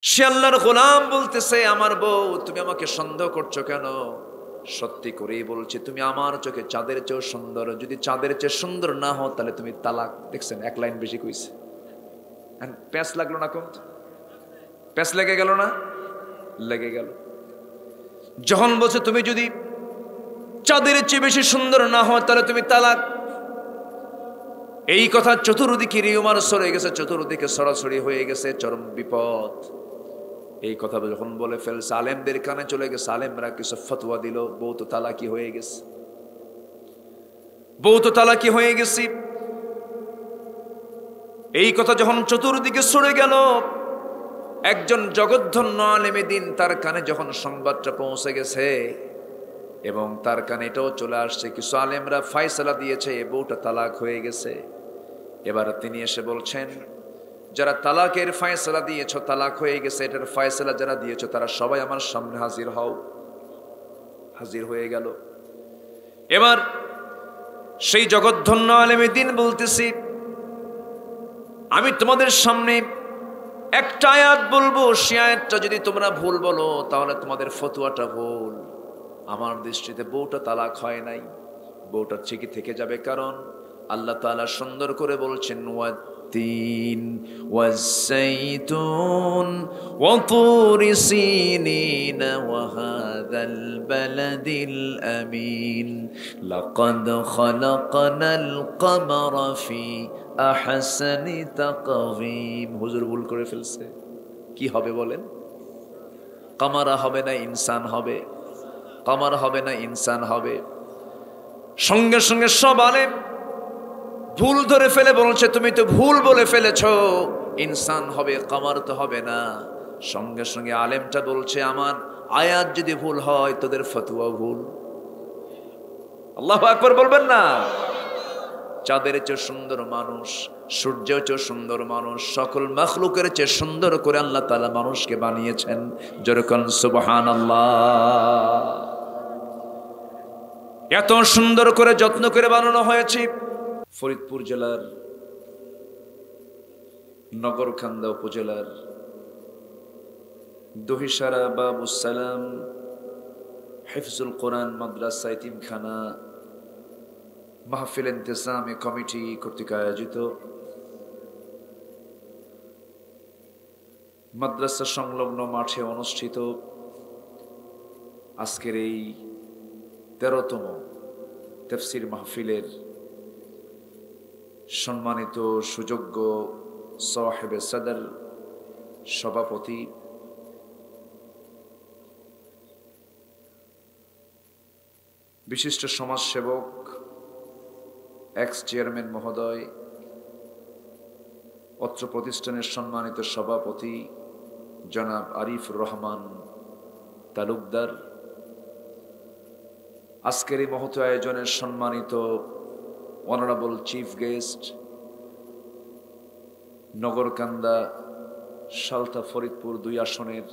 সে আল্লাহর গোলাম বলতেছে, আমার বউ তুমি আমাকে সন্দেহ করছো কেন? সত্যি করেই বলছি, তুমি আমার চোখে চাঁদের চেয়েও সুন্দর। যদি চাঁদের চেয়ে সুন্দর না হও তাহলে তুমি তালাক। দেখছেন, এক লাইন বেশি কইছে। প্যাঁচ লাগলো না? কম প্যাঁচ লেগে গেল না? লেগে গেল। যখন বলছে তুমি যদি চাঁদের চেয়ে বেশি সুন্দর না হও তাহলে তুমি তালাক, এই কথা চতুর্দিকে রিউমার সরে গেছে, চতুর্দিকে সরাসরি হয়ে গেছে, চরম বিপদ। এই কথা যখন বলে ফেলছে, আলেমদের কানে চলে গেছে, আলেমরা কিছু ফতোয়া দিল, বউ তো তালাকি হয়ে গেছে, বউ তো তালাকি হয়ে গেছি। এই কথা যখন চতুর্দিকে সরে গেল, একজন জগৎধন্য আলেমে দিন তার কানে যখন সংবাদটা পৌঁছে গেছে এবং তার কানে এটাও চলে আসছে, কিছু আলেমরা ফায়সালা দিয়েছে বউটা তালাক হয়ে গেছে। এবার তিনি এসে বলছেন, যারা তালাকের ফায়সালা দিয়েছ, তালাক হয়ে গেছে এটার ফায়সালা যারা দিয়েছ, তারা সবাই আমার সামনে হাজির হও। হাজির হয়ে গেল। এবার সেই জগৎধন্য আলেমে দিন বলতেছি, আমি তোমাদের সামনে একটা আয়াত বলবো, সে আয়াতটা যদি তোমরা ভুল বলো তাহলে তোমাদের ফতোয়াটা ভুল। আমার দৃষ্টিতে বউটা তালাক হয় নাই, বউটা ঠিকই থেকে যাবে, কারণ আল্লাহ তাআলা সুন্দর করে বলছেন, ওয়াত্তিন ওয়াজ্জাইতুন ওয়া তুরি সিনিন ওয়া হাযাল বালাদিল আমিন লাকাদ খালাকনাল কমারা ফি আহসানি তাকওয়িম। হুজুর ভুল করে ফেলছে। কি হবে বলেন? কামারা হবে না ইনসান হবে? কামার হবে না ইনসান হবে? সঙ্গে সঙ্গে সব আলেম ভুল ধরে ফেলে বলছে, তুমি তো ভুল বলে ফেলেছ, ইনসান হবে, কামার তো হবে না। সঙ্গে সঙ্গে আলেমটা বলছে, আমার আয়াত যদি ভুল হয় তোদের ফতোয়া ভুল। আল্লাহু আকবার বলবেন না? চাঁদের চেয়ে সুন্দর মানুষ, সূর্যের চেয়ে সুন্দর মানুষ, সকল মাখলুকের চেয়ে সুন্দর করে আল্লাহ তাআলা মানুষকে বানিয়েছেন। যেরকম সুবহানাল্লাহ। এত সুন্দর করে যত্ন করে বানানো হয়েছে। ফরিদপুর জেলার নগরকান্দা উপজেলার দহিসারা বাবুস সালাম হিফজুল কোরআন মাদ্রাসা এতিমখানা মাহফিল ইন্তেজামি কমিটি কর্তৃক আয়োজিত মাদ্রাসা সংলগ্ন মাঠে অনুষ্ঠিত আজকের এই 13তম তাফসীর মাহফিলের সম্মানিত সুযোগ্য সাহেবে সদর, সভাপতি, বিশিষ্ট সমাজসেবক, এক্স চেয়ারম্যান মহোদয়, অত্র প্রতিষ্ঠানের সম্মানিত সভাপতি জনাব আরিফুর রহমান তালুকদার, আজকের এই মহৎ আয়োজনের সম্মানিত honourable chief guest, Nagarkanda Salta Faridpur 2 আসনের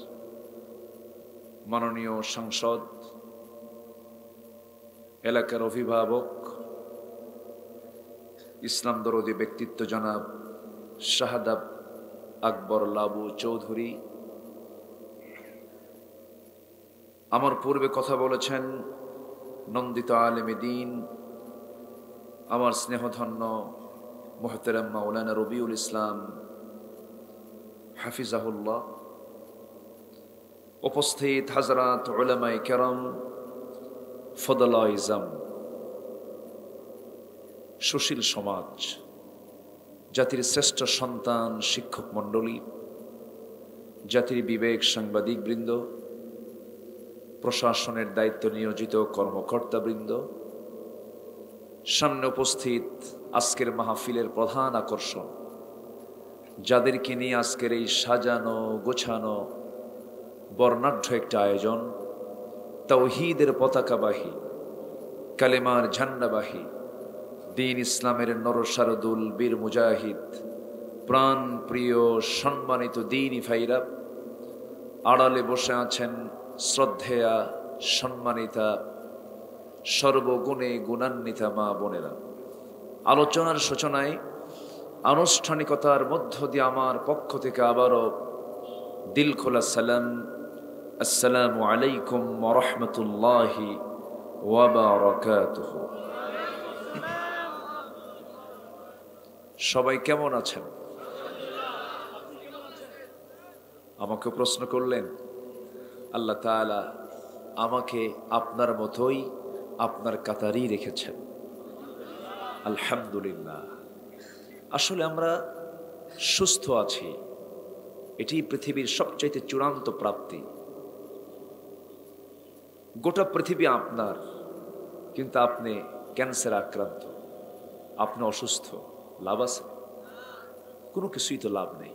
মাননীয় সাংসদ, এলাকার অভিভাবক, ইসলাম দরদি ব্যক্তিত্ব জনাব শাহাদাব আকবর লাবু চৌধুরী, আমার পূর্বে কথা বলেছেন নন্দিত আলেমে দ্বীন, আমার স্নেহধন্য মুহতারাম মাওলানা রবিউল ইসলাম হাফিজাহুল্লাহ, উপস্থিত হাজরাত উলামায়ে কেরাম, ফদলা ইজাম, সুশীল সমাজ, জাতির শ্রেষ্ঠ সন্তান শিক্ষক মণ্ডলী, জাতির বিবেক সাংবাদিক বৃন্দ, প্রশাসনের দায়িত্ব নিয়োজিত কর্মকর্তাবৃন্দ, সামনে উপস্থিত আজকের মাহফিলের প্রধান আকর্ষণ, যাদেরকে নিয়ে আজকের এই সাজানো গোছানো বর্ণাঢ্য একটা আয়োজন, তাওহীদের পতাকাবাহী, কালেমার ঝান্ডাবাহী, দ্বীন ইসলামের নরসারদুল বীর মুজাহিদ, প্রাণ প্রিয় সম্মানিত দ্বীনি ভাইরা, আড়ালে বসে আছেন শ্রদ্ধেয়া সম্মানিতা সর্বগুণে গুণান্বিতা মা বোনেরা। আলোচনার সূচনায় আনুষ্ঠানিকতার মধ্য দিয়ে আমার পক্ষ থেকে আবারও দিল খোলা সালাম, আসসালামু আলাইকুম ওয়া রাহমাতুল্লাহি ওয়া বারাকাতুহু। সবাই কেমন আছেন? আমাকে প্রশ্ন করলেন। আল্লাহ তাআলা আমাকে আপনার মতোই আপনার কাতারই রেখেছেন, আলহামদুলিল্লাহ। আসলে আমরা সুস্থ আছি, এটি পৃথিবীর সবচাইতে চূড়ান্ত প্রাপ্তি। গোটা পৃথিবী আপনার, কিন্তু আপনি ক্যান্সার আক্রান্ত, আপনি অসুস্থ, লাভ আছে? কোনো কিছুই তো লাভ নেই।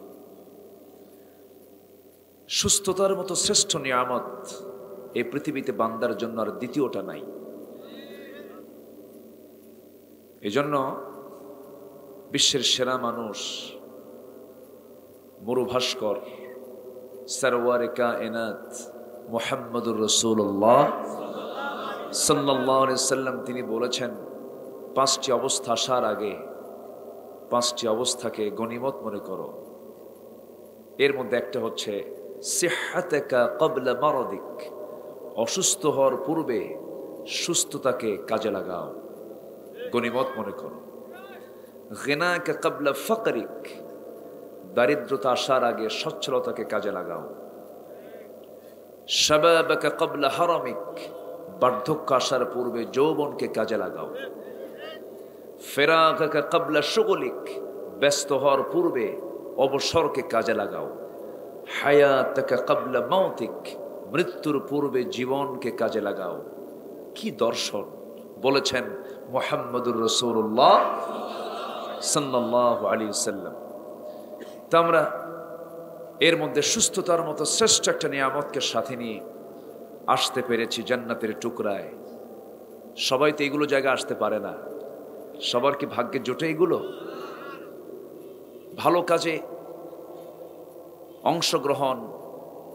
সুস্থতার মতো শ্রেষ্ঠ নিয়ামত এই পৃথিবীতে বান্দার জন্য আর দ্বিতীয়টা নাই। এজন্য বিশ্বের সেরা মানুষ, মরুভাস্কর, সরওয়ারে কায়নাত মুহাম্মদুর রাসূলুল্লাহ সাল্লাল্লাহু আলাইহি সাল্লাম তিনি বলেছেন, 5টি অবস্থা আসার আগে 5টি অবস্থাকে গনিমত মনে করো। এর মধ্যে একটা হচ্ছে সিহহাতাকা ক্বাবলা মারাদিক, অসুস্থ হওয়ার পূর্বে সুস্থতাকে কাজে লাগাও, গনিমত মনে করো। গিনাকা ক্বাবলা ফাকরিক, দারিদ্রতা আসার আগে সচ্ছলতাকে কাজে লাগাও। শাবাবাকা ক্বাবলা হারামিক, বার্ধক্য আসার পূর্বে যৌবনকে কাজে লাগাও। ফিরাকাকা ক্বাবলা শুগলিক, ব্যস্ত হওয়ার পূর্বে অবসরকে কাজে লাগাও। হায়াতাকা ক্বাবলা মাউতিক, মৃত্যুর পূর্বে জীবনকে কাজে লাগাও। কি দর্শন বলেছেন মুহাম্মদুর রাসূলুল্লাহ সাল্লাল্লাহু আলাইহি ওয়াসাল্লাম। তা আমরা এর মধ্যে সুস্থতার মতো শ্রেষ্ঠ একটা নিয়ামতকে সাথে নিয়ে আসতে পেরেছি জান্নাতের টুকরায়। সবাই তো এগুলো জায়গায় আসতে পারে না, সবার কি ভাগ্যে জোটে এগুলো? ভালো কাজে অংশগ্রহণ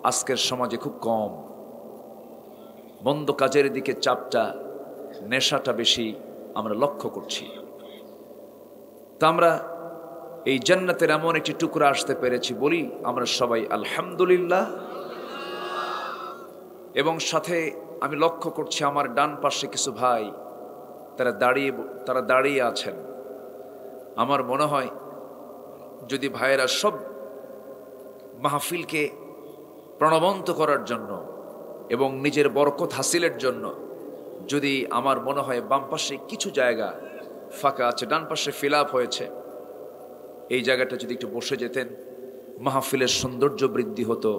আজকের সমাজে খুব কম, মন্দ কাজের দিকে চাপটা, নেশাটা বেশি আমরা লক্ষ্য করছি। তা আমরা এই জান্নাতের এমন একটি টুকরা আসতে পেরেছি, বলি আমরা সবাই আলহামদুলিল্লাহ। এবং সাথে আমি লক্ষ্য করছি আমার ডান পাশে কিছু ভাই তারা দাঁড়িয়ে আছেন। আমার মনে হয় যদি ভাইয়েরা সব মাহফিলকে প্রাণবন্ত করার জন্য এবং নিজের বরকত হাসিলের জন্য, যদি আমার মনে হয় বাম পাশে কিছু জায়গা ফাঁকা আছে, ডান পাশে ফিল আপ হয়েছে, এই জায়গাটা যদি একটু বসে যেতেন, মাহফিলের সৌন্দর্য বৃদ্ধি হতো,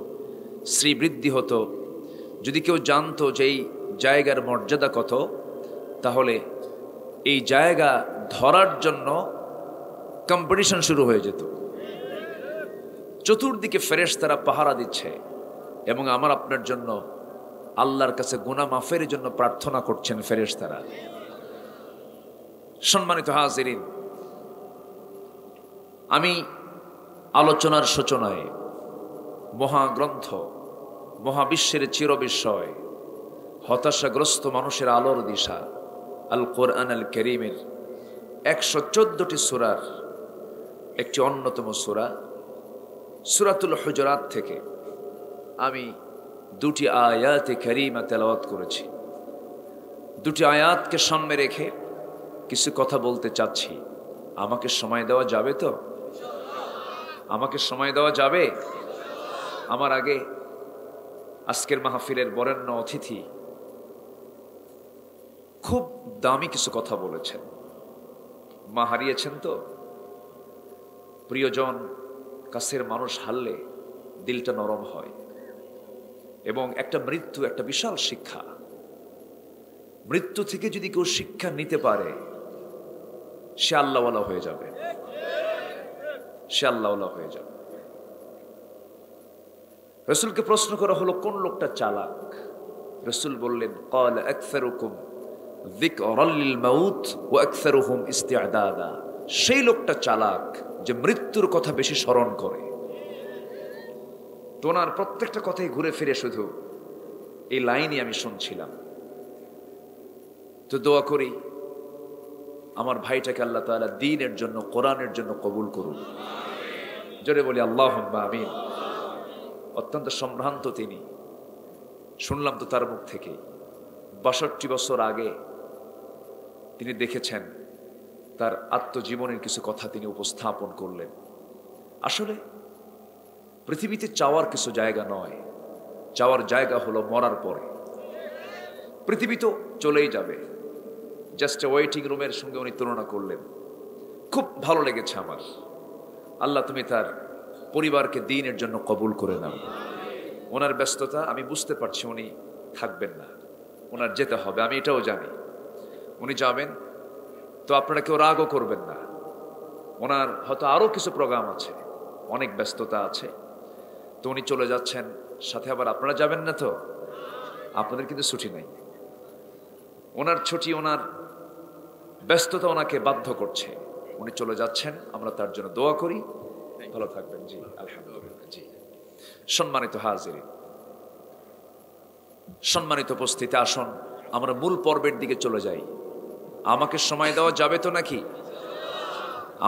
শ্রীবৃদ্ধি হতো। যদি কেউ জানতো যে এই জায়গার মর্যাদা কত, তাহলে এই জায়গা ধরার জন্য কম্পিটিশন শুরু হয়ে যেত। চতুর্দিকে ফেরেশতারা পাহারা দিচ্ছে এবং আমার আপনার জন্য আল্লাহর কাছে গুনাহ মাফের জন্য প্রার্থনা করছেন ফেরেশতারা। সম্মানিত হাজিরিন, আমি আলোচনার সূচনায় মহাগ্রন্থ, মহাবিশ্বের চিরবিস্ময়, হতাশাগ্রস্ত মানুষের আলোর দিশা আল কোরআন আল কারীমের 114টি সূরার একটি অন্যতম সূরা সূরাতুল হুজুরাত থেকে আমি 2টি আয়াতে কারীমা তেলাওয়াত করেছি। 2টি আয়াতকে সামনে রেখে কিছু কথা বলতে চাচ্ছি। আমাকে সময় দেওয়া যাবে তো? আমাকে সময় দেওয়া যাবে? আমার আগে আজকের মাহফিলের বরেণ্য অতিথি খুব দামি কিছু কথা বলেছেন। মা হারিয়েছেন তো, প্রিয়জন, কাছের মানুষ হারলে দিলটা নরম হয়। এবং একটা মৃত্যু একটা বিশাল শিক্ষা। মৃত্যু থেকে যদি কেউ শিক্ষা নিতে পারে, সে আল্লাহওয়ালা হয়ে যাবে, সে আল্লাহওয়ালা হয়ে যাবে। রাসূলকে প্রশ্ন করা হলো, কোন লোকটা চালাক? রাসূল বললেন, ক্বালা আকসারুকুম যিকরাল লিল মাউত ওয়া আকসারুহুম ইস্তি'দাদা। সেই লোকটা চালাক যে মৃত্যুর কথা বেশি স্মরণ করে। তোনার প্রত্যেকটা কথাই ঘুরে ফিরে শুধু এই লাইনই আমি শুনছিলাম। তো দোয়া করি আমার ভাইটাকে আল্লাহ তাআলা দ্বীনের জন্য, কোরআনের জন্য কবুল করুন। জোরে বলি আল্লাহুম্মা আমিন। অত্যন্ত সম্ভ্রান্ত তিনি। শুনলাম তো তার মুখ থেকেই ৬২ বছর আগে তিনি দেখেছেন, তার আত্মজীবনের কিছু কথা তিনি উপস্থাপন করলেন। আসলে পৃথিবীতে চাওয়ার কিছু জায়গা নয়, চাওয়ার জায়গা হলো মরার পরে। পৃথিবী তো চলেই যাবে, জাস্ট ওয়েটিং রুমের সঙ্গে উনি তুলনা করলেন। খুব ভালো লেগেছে আমার। আল্লাহ তুমি তার পরিবারকে দ্বীনের জন্য কবুল করে নাও। ওনার ব্যস্ততা আমি বুঝতে পারছি, উনি থাকবেন না, ওনার যেতে হবে, আমি এটাও জানি। উনি যাবেন তো আপনারা কেউ রাগও করবেন না। ওনার হয়তো আরও কিছু প্রোগ্রাম আছে, অনেক ব্যস্ততা আছে, তো উনি চলে যাচ্ছেন। সাথে আবার আপনারা যাবেন না তো? আপনাদের কিন্তু ছুটি নাই। ওনার ছুটি, ওনার ব্যস্ততা ওনাকে বাধ্য করছে। উনি চলে যাচ্ছেন, আমরা তার জন্য দোয়া করি। ভালো থাকবেন। জি আলহামদুলিল্লাহ। জি সম্মানিত হাজিরিন, সম্মানিত উপস্থিতি, আসুন আমরা মূল পর্বের দিকে চলে যাই। আমাকে সময় দেওয়া যাবে তো নাকি?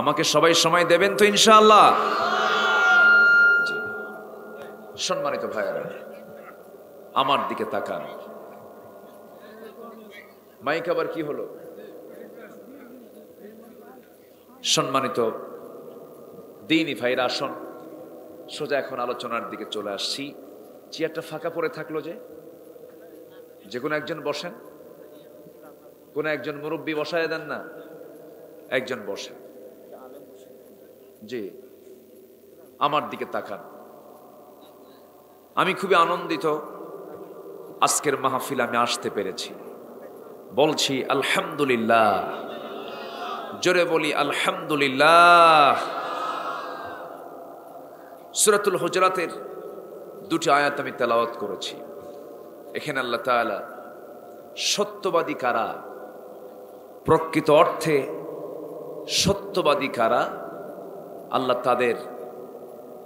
আমাকে সবাই সময় দেবেন তো ইনশাআল্লাহ? জি সম্মানিত ভাইয়েরা, আমার দিকে তাকান। মাইক আবার কি হলো? সম্মানিত দ্বীনি ভাইরা, আসুন সোজা এখন আলোচনার দিকে চলে আসছি। চেয়ারটা ফাঁকা পড়ে থাকলো যে কোনো একজন বসেন, কোন একজন মুরব্বী বসায় দেন না, একজন বসেন। জি আমার দিকে তাকান। আমি খুবই আনন্দিত আজকের মাহফিল আমি আসতে পেরেছি। বলছি আলহামদুলিল্লাহ, জোরে বলি আলহামদুলিল্লাহ। সূরাতুল হুজরাতের দুটি আয়াত আমি তেলাওয়াত করেছি। এখানে আল্লাহ তাআলা সত্যবাদী কারা, প্রকৃত অর্থে সত্যবাদী কারা, আল্লাহ তাদের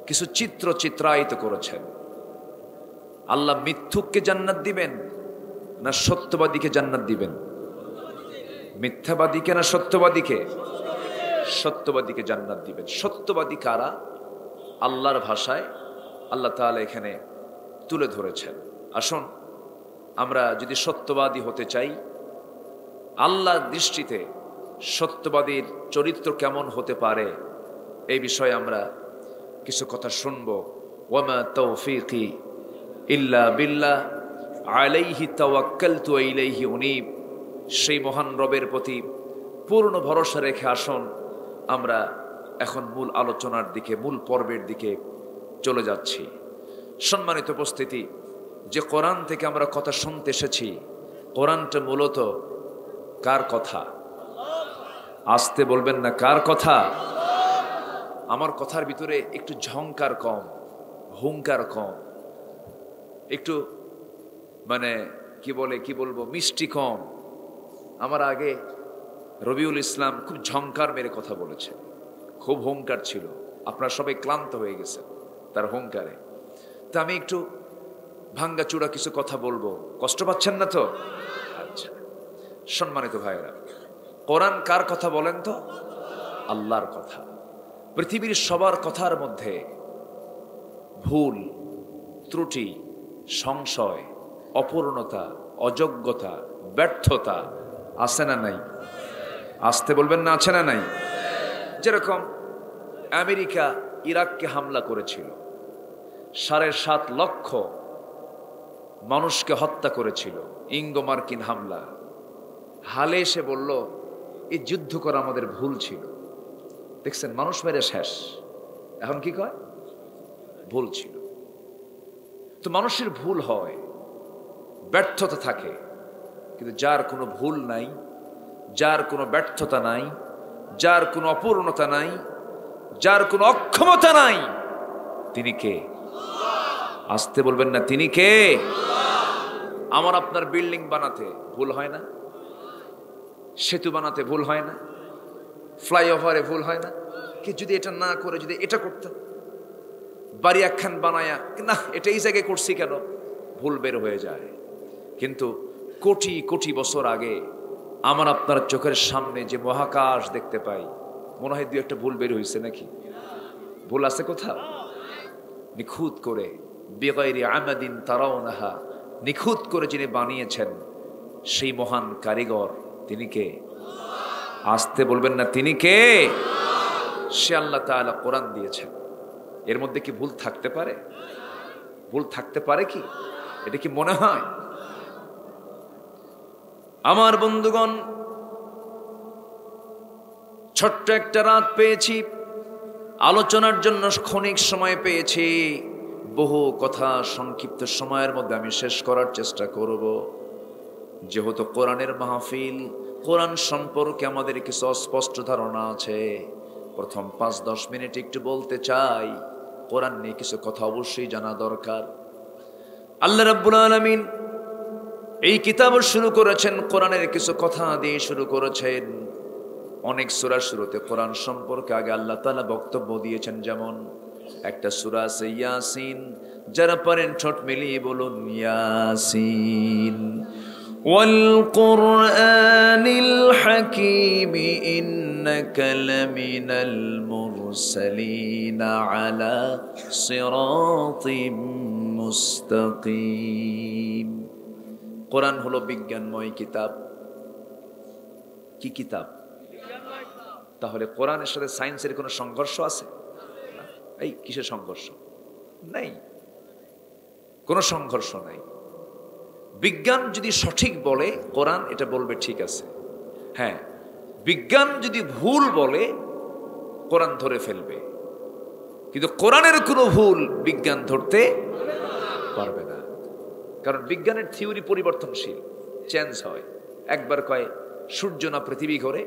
কিছু চিত্র চিত্রায়িত করেছেন। আল্লাহ মিথ্যুককে জান্নাত দিবেন না সত্যবাদীকে জান্নাত দিবেন? মিথ্যাবাদীকে না সত্যবাদীকে? সত্যবাদীকে জান্নাত দিবেন। সত্যবাদী কারা আল্লাহর ভাষায় আল্লাহ তাআলা এখানে তুলে ধরেছেন। আসুন আমরা যদি সত্যবাদী হতে চাই, আল্লাহর দৃষ্টিতে সত্যবাদীর চরিত্র কেমন হতে পারে এই বিষয়ে আমরা কিছু কথা শুনব। ওয়ামা তাওফীকি ইল্লা বিল্লাহ আলাইহি তাওয়াক্কালতু ওয়া ইলাইহি উনীব। সেই মহান রবের প্রতি পূর্ণ ভরসা রেখে আসুন আমরা এখন মূল আলোচনার দিকে, মূল পর্বের দিকে চলে যাচ্ছি। সম্মানিত উপস্থিতি, যে কোরআন থেকে আমরা কথা শুনতে এসেছি, কোরআনটা মূলত কার কথা? আসতে বলবেন না, কার কথা? আমার কথার ভিতরে একটু ঝংকার কম, হুঙ্কার কম, একটু মানে কি বলবো মিষ্টি কম। আমার আগে রবিউল ইসলাম খুব ঝংকার মেরে কথা বলেছে, খুব হুঙ্কার ছিল। আপনারা সবাই ক্লান্ত হয়ে গেছেন তার হুঙ্কারে। তা আমি একটু ভাঙ্গাচূড়া কিছু কথা বলবো, কষ্ট পাচ্ছেন না তো? আচ্ছা সম্মানিত ভাইয়েরা, কোরআন কার কথা বলেন তো? আল্লাহর কথা। পৃথিবীর সবার কথার মধ্যে ভুল, ত্রুটি, সংশয়, অপূর্ণতা, অযোগ্যতা, ব্যর্থতা আছে না নাই? আসতে বলবেন না, আছে না নাই? যেরকম আমেরিকা ইরাককে হামলা করেছিল, ৭.৫ লক্ষ মানুষকে হত্যা করেছিল, ইঙ্গো মার্কিন হামলা। হালে এসে বলল এই যুদ্ধ করা আমাদের ভুল ছিল। দেখছেন, মানুষ মেরে শেষ, এখন কি কয়? ভুল ছিল। তো মানুষের ভুল হয়, ব্যর্থতা থাকে, কিন্তু যার কোনো ভুল নাই, যার কোনো ব্যর্থতা নাই, যার কোনো অপূর্ণতা নাই, যার কোনো অক্ষমতা নাই, তিনি কে? আসতে বলবেন না, তিনি কে? আমার আপনার বিল্ডিং বানাতে ভুল হয় না? সেতু বানাতে ভুল হয় না? ফ্লাইওভারে ভুল হয় না? কি যদি এটা না করে যদি এটা করতাম, বাড়ি একখান বানায়া না এটা এই জায়গায় করছি কেন, ভুল বের হয়ে যায়। কিন্তু কোটি কোটি বছর আগে আমার আপনার চোখের সামনে যে মহাকাশ দেখতে পাই, মনে হয় ২-১টা ভুল বের হয়েছে নাকি? ভুল আছে কোথাও? নিখুঁত করে বিগাইরি আমাদিন তারাউনাহা, নিখুঁত করে যিনি বানিয়েছেন সেই মহান কারিগর তিনি কে? আসতে বলবেন না, তিনি কে? সে আল্লাহ তাআলা কোরআন দিয়েছেন। এর মধ্যে কি ভুল থাকতে পারে? ভুল থাকতে পারে কি? এটা কি মনে হয়? আমার বন্ধুগণ, ছোট্ট একটা রাত পেয়েছি, আলোচনার জন্য ক্ষণিক সময় পেয়েছি। বহু কথা সংক্ষিপ্ত সময়ের মধ্যে আমি শেষ করার চেষ্টা করব। যেহেতু কোরআনের মাহফিল, কোরআন সম্পর্কে আমাদের কিছু অস্পষ্ট ধারণা আছে। প্রথম 5-10 মিনিট একটু বলতে চাই, কোরআন নিয়ে কিছু কথা অবশ্যই জানা দরকার। আল্লাহ রাব্বুল আলামিন এই কিতাব শুরু করেছেন, কোরআনের কিছু কথা দিয়ে শুরু করেছেন। অনেক সূরা শুরুতে কোরআন সম্পর্কে আগে আল্লাহ তাআলা বক্তব্য দিয়েছেন। যেমন একটা সূরা আছে ইয়াসিন, যারা পারেন ঠোঁট মিলিয়ে বলুন ইয়াসিন। ওয়াল কুরআনিল হাকীম ইন্নাকা লামিনাল মুরসালিন আলা সিরাতিম মুস্তাকিম। কোরআন হলো বিজ্ঞানময় কিতাব। কি কিতাব? তাহলে কোরআনের সাথে সায়েন্সের কোনো সংঘর্ষ আছে? এই কিসের সংঘর্ষ? নাই, কোনো সংঘর্ষ নাই। বিজ্ঞান যদি সঠিক বলে, কোরআন এটা বলবে ঠিক আছে। হ্যাঁ, বিজ্ঞান যদি ভুল বলে, কোরআন ধরে ফেলবে। কিন্তু কোরআনের কোনো ভুল বিজ্ঞান ধরতে পারবে না। কারণ বিজ্ঞানের থিওরি পরিবর্তনশীল, চেঞ্জ হয়। একবার কয় সূর্য না পৃথিবী ঘোরে,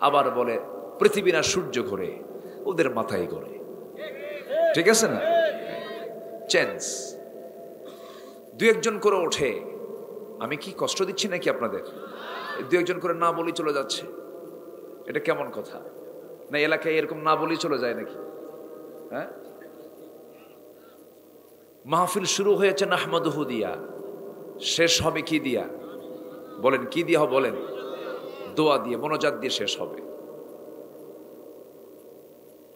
আবার বলে পৃথিবী না সূর্য ঘোরে, ওদের মাথায় ঘোরে। ঠিক আছে না? চেঞ্জ। দু একজন করে ওঠে। আমি কি কষ্ট দিচ্ছি নাকি আপনাদের? দু একজন করে না বলি চলে যাচ্ছে, এটা কেমন কথা? না এলাকায় এরকম না বলি চলে যায় নাকি? হ্যাঁ, মাহফিল শুরু হয়েছে নাহমাদুহু দিয়া, শেষ হবে কি দিয়া? বলেন কি দিয়া? বলেন দোয়া দিয়ে, মোনাজাত দিয়ে শেষ হবে।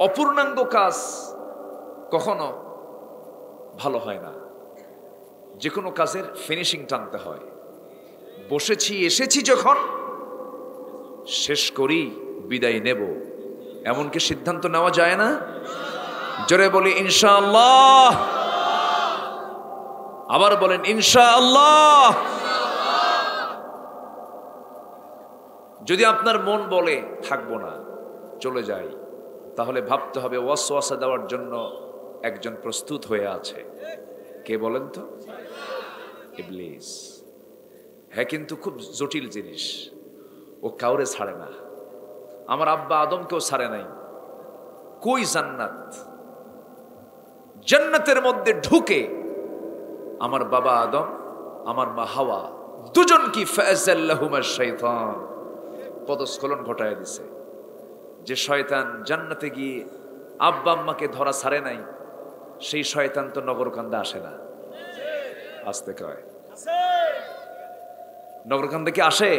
অপূর্ণাঙ্গ কাজ কখনো ভালো হয় না। যে কোনো কাজের ফিনিশিং টানতে হয়। বসেছি এসেছি যখন, শেষ করি বিদায় নেব, এমনকি সিদ্ধান্ত নেওয়া যায় না? জোরে বলি ইনশাআল্লাহ। আবার বলেন ইনশাআল্লাহ। যদি আপনার মন বলে থাকবো না, চলে যাই, তাহলে ভাবতে হবে ওয়াসওয়াসা দেওয়ার জন্য একজন প্রস্তুত হয়ে আছে। কে বলেন তো? ইবলিস। হ্যাঁ, কিন্তু খুব জটিল জিনিস। ও কাউরে ছাড়ে না। আমার আব্বা আদমকেও ছাড়ে নাই। কই জান্নাত? জান্নাতের মধ্যে ঢুকে আমার বাবা আদম, আমার মা হাওয়া, দুজন কি ফাযাল্লাহুমা শাইতান, পদস্খলন ঘটায় দিছে। যে শয়তান জান্নাতে গিয়ে আব্বা আম্মাকে ধরা ছাড়ে নাই, সেই শয়তান তো নগরকান্দা আসে না। আসতে কয় নগরকান্দা কি আসে?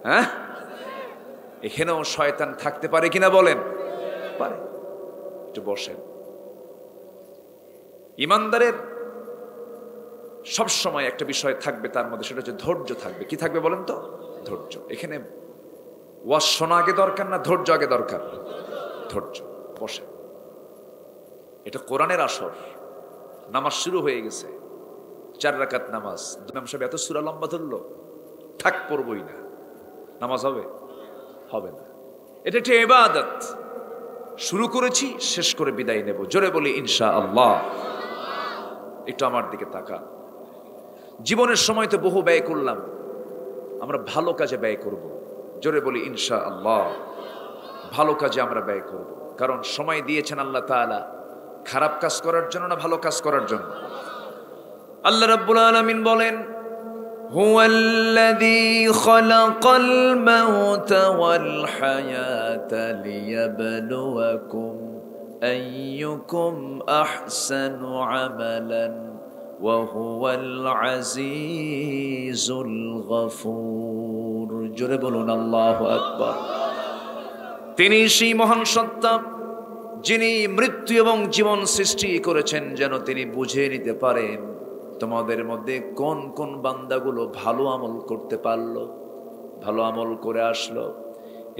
হ্যাঁ, এখানেও শয়তান থাকতে পারে কিনা বলেন? পারে। একটু বসেন। ইমানদারের সব সময় একটা বিষয় থাকবে তার মধ্যে, সেটা হচ্ছে ধৈর্য থাকবে। কি থাকবে বলেন তো? ধৈর্য। এখানে ওয়াজ শোনা আগে দরকার না ধৈর্য আগে দরকার? ধৈর্য। বসেন। এটা কোরআনের আসর। নামাজ শুরু হয়ে গেছে, 4 রাকাত নামাজ। ইমাম সাহেব এত সূরা লম্বা ধরলো, থাক পড়বই না, নামাজ হবে? হবে না। এটা একটা ইবাদত। শুরু করেছি, শেষ করে বিদায় নেব। জোরে বলি ইনশাআল্লাহ। একটু আমার দিকে তাকান। জীবনের সময় তো বহু ব্যয় করলাম, আমরা ভালো কাজে ব্যয় করব। জোরে বলি ইনশাআল্লাহ। ভালো কাজে আমরা ব্যয় করব, কারণ সময় দিয়েছেন আল্লাহ তাআলা খারাপ কাজ করার জন্য না ভালো কাজ করার জন্য? আল্লাহ রাব্বুল আলামিন বলেন, হুয়াল্লাযী খালাকাল মাউতা ওয়াল হায়াতা লিয়াবলুয়াকুম আইয়ুকুম আহসানু আমালান ওয়া হুয়াল আজিজুল গফুর। জোরে বলুন আল্লাহু আকবার। তিনি সেই মহান সত্তা যিনি মৃত্যু এবং জীবন সৃষ্টি করেছেন যেন তিনি বুঝে নিতে পারেন তোমাদের মধ্যে কোন কোন বান্দাগুলো ভালো আমল করতে পারলো, ভালো আমল করে আসলো।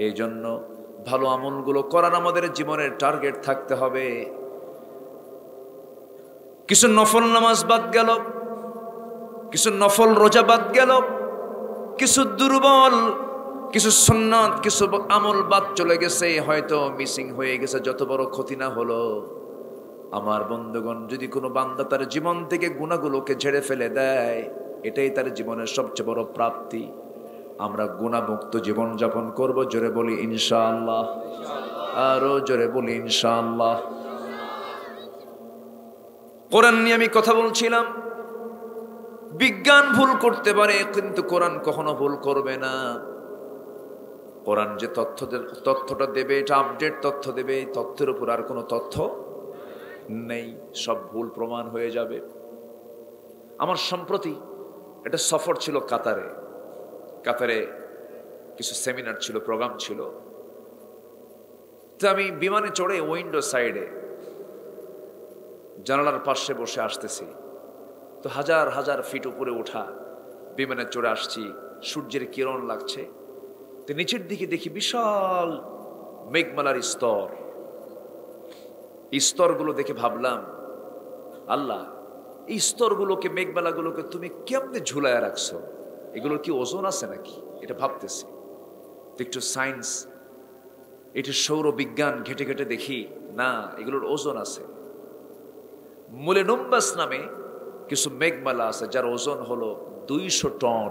এই জন্য ভালো আমলগুলো করার আমাদের জীবনের টার্গেট থাকতে হবে। কিছু নফল নামাজ বাদ গেল, কিছু নফল রোজা বাদ গেল, কিছু দুর্বল, কিছু সুন্নাত, কিছু আমল বাদ চলে গেছে, হয়তো মিসিং হয়ে গেছে। যত বড় ক্ষতি না হলো, আমার বন্ধুগণ, যদি কোনো বান্দা তার জীবন থেকে গুনাহগুলোকে ঝেড়ে ফেলে দেয়, এটাই তার জীবনের সবচেয়ে বড় প্রাপ্তি। আমরা গুনাহমুক্ত জীবন যাপন করব। জোরে বলি ইনশাআল্লাহ, আরো জোরে বলি ইনশাআল্লাহ। কোরআন নিয়ে আমি কথা বলছিলাম। বিজ্ঞান ভুল করতে পারে, কিন্তু কোরআন কখনো ভুল করবে না। কোরআন যে তথ্যটা দেবে, এটা আপডেট তথ্য দেবে। এই তথ্যের উপর আর কোনো তথ্য নেই, সব ভুল প্রমাণ হয়ে যাবে। আমার সম্প্রতি একটা সফর ছিল কাতারে। কাতারে কিছু সেমিনার ছিল, প্রোগ্রাম ছিল। তো আমি বিমানে চড়ে উইন্ডো সাইডে জানালার পাশে বসে আসতেছি। তো হাজার হাজার ফিট উপরে ওঠা বিমানে চড়ে আসছি, সূর্যের কিরণ লাগছে। তো নিচের দিকে দেখি বিশাল মেঘমালার স্তর। এই স্তরগুলো দেখে ভাবলাম, আল্লাহ, এই স্তরগুলোকে, মেঘমালাগুলোকে তুমি কেমনে ঝুলায় রাখছো? এগুলোর কি ওজন আছে নাকি? এটা ভাবতেছি। একটু সায়েন্স, এটা সৌর বিজ্ঞান ঘেটে ঘেটে দেখি, না, এগুলোর ওজন আছে। মুলেনুম্বাস নামে কিছু মেঘমালা আছে যার ওজন হলো 200 টন।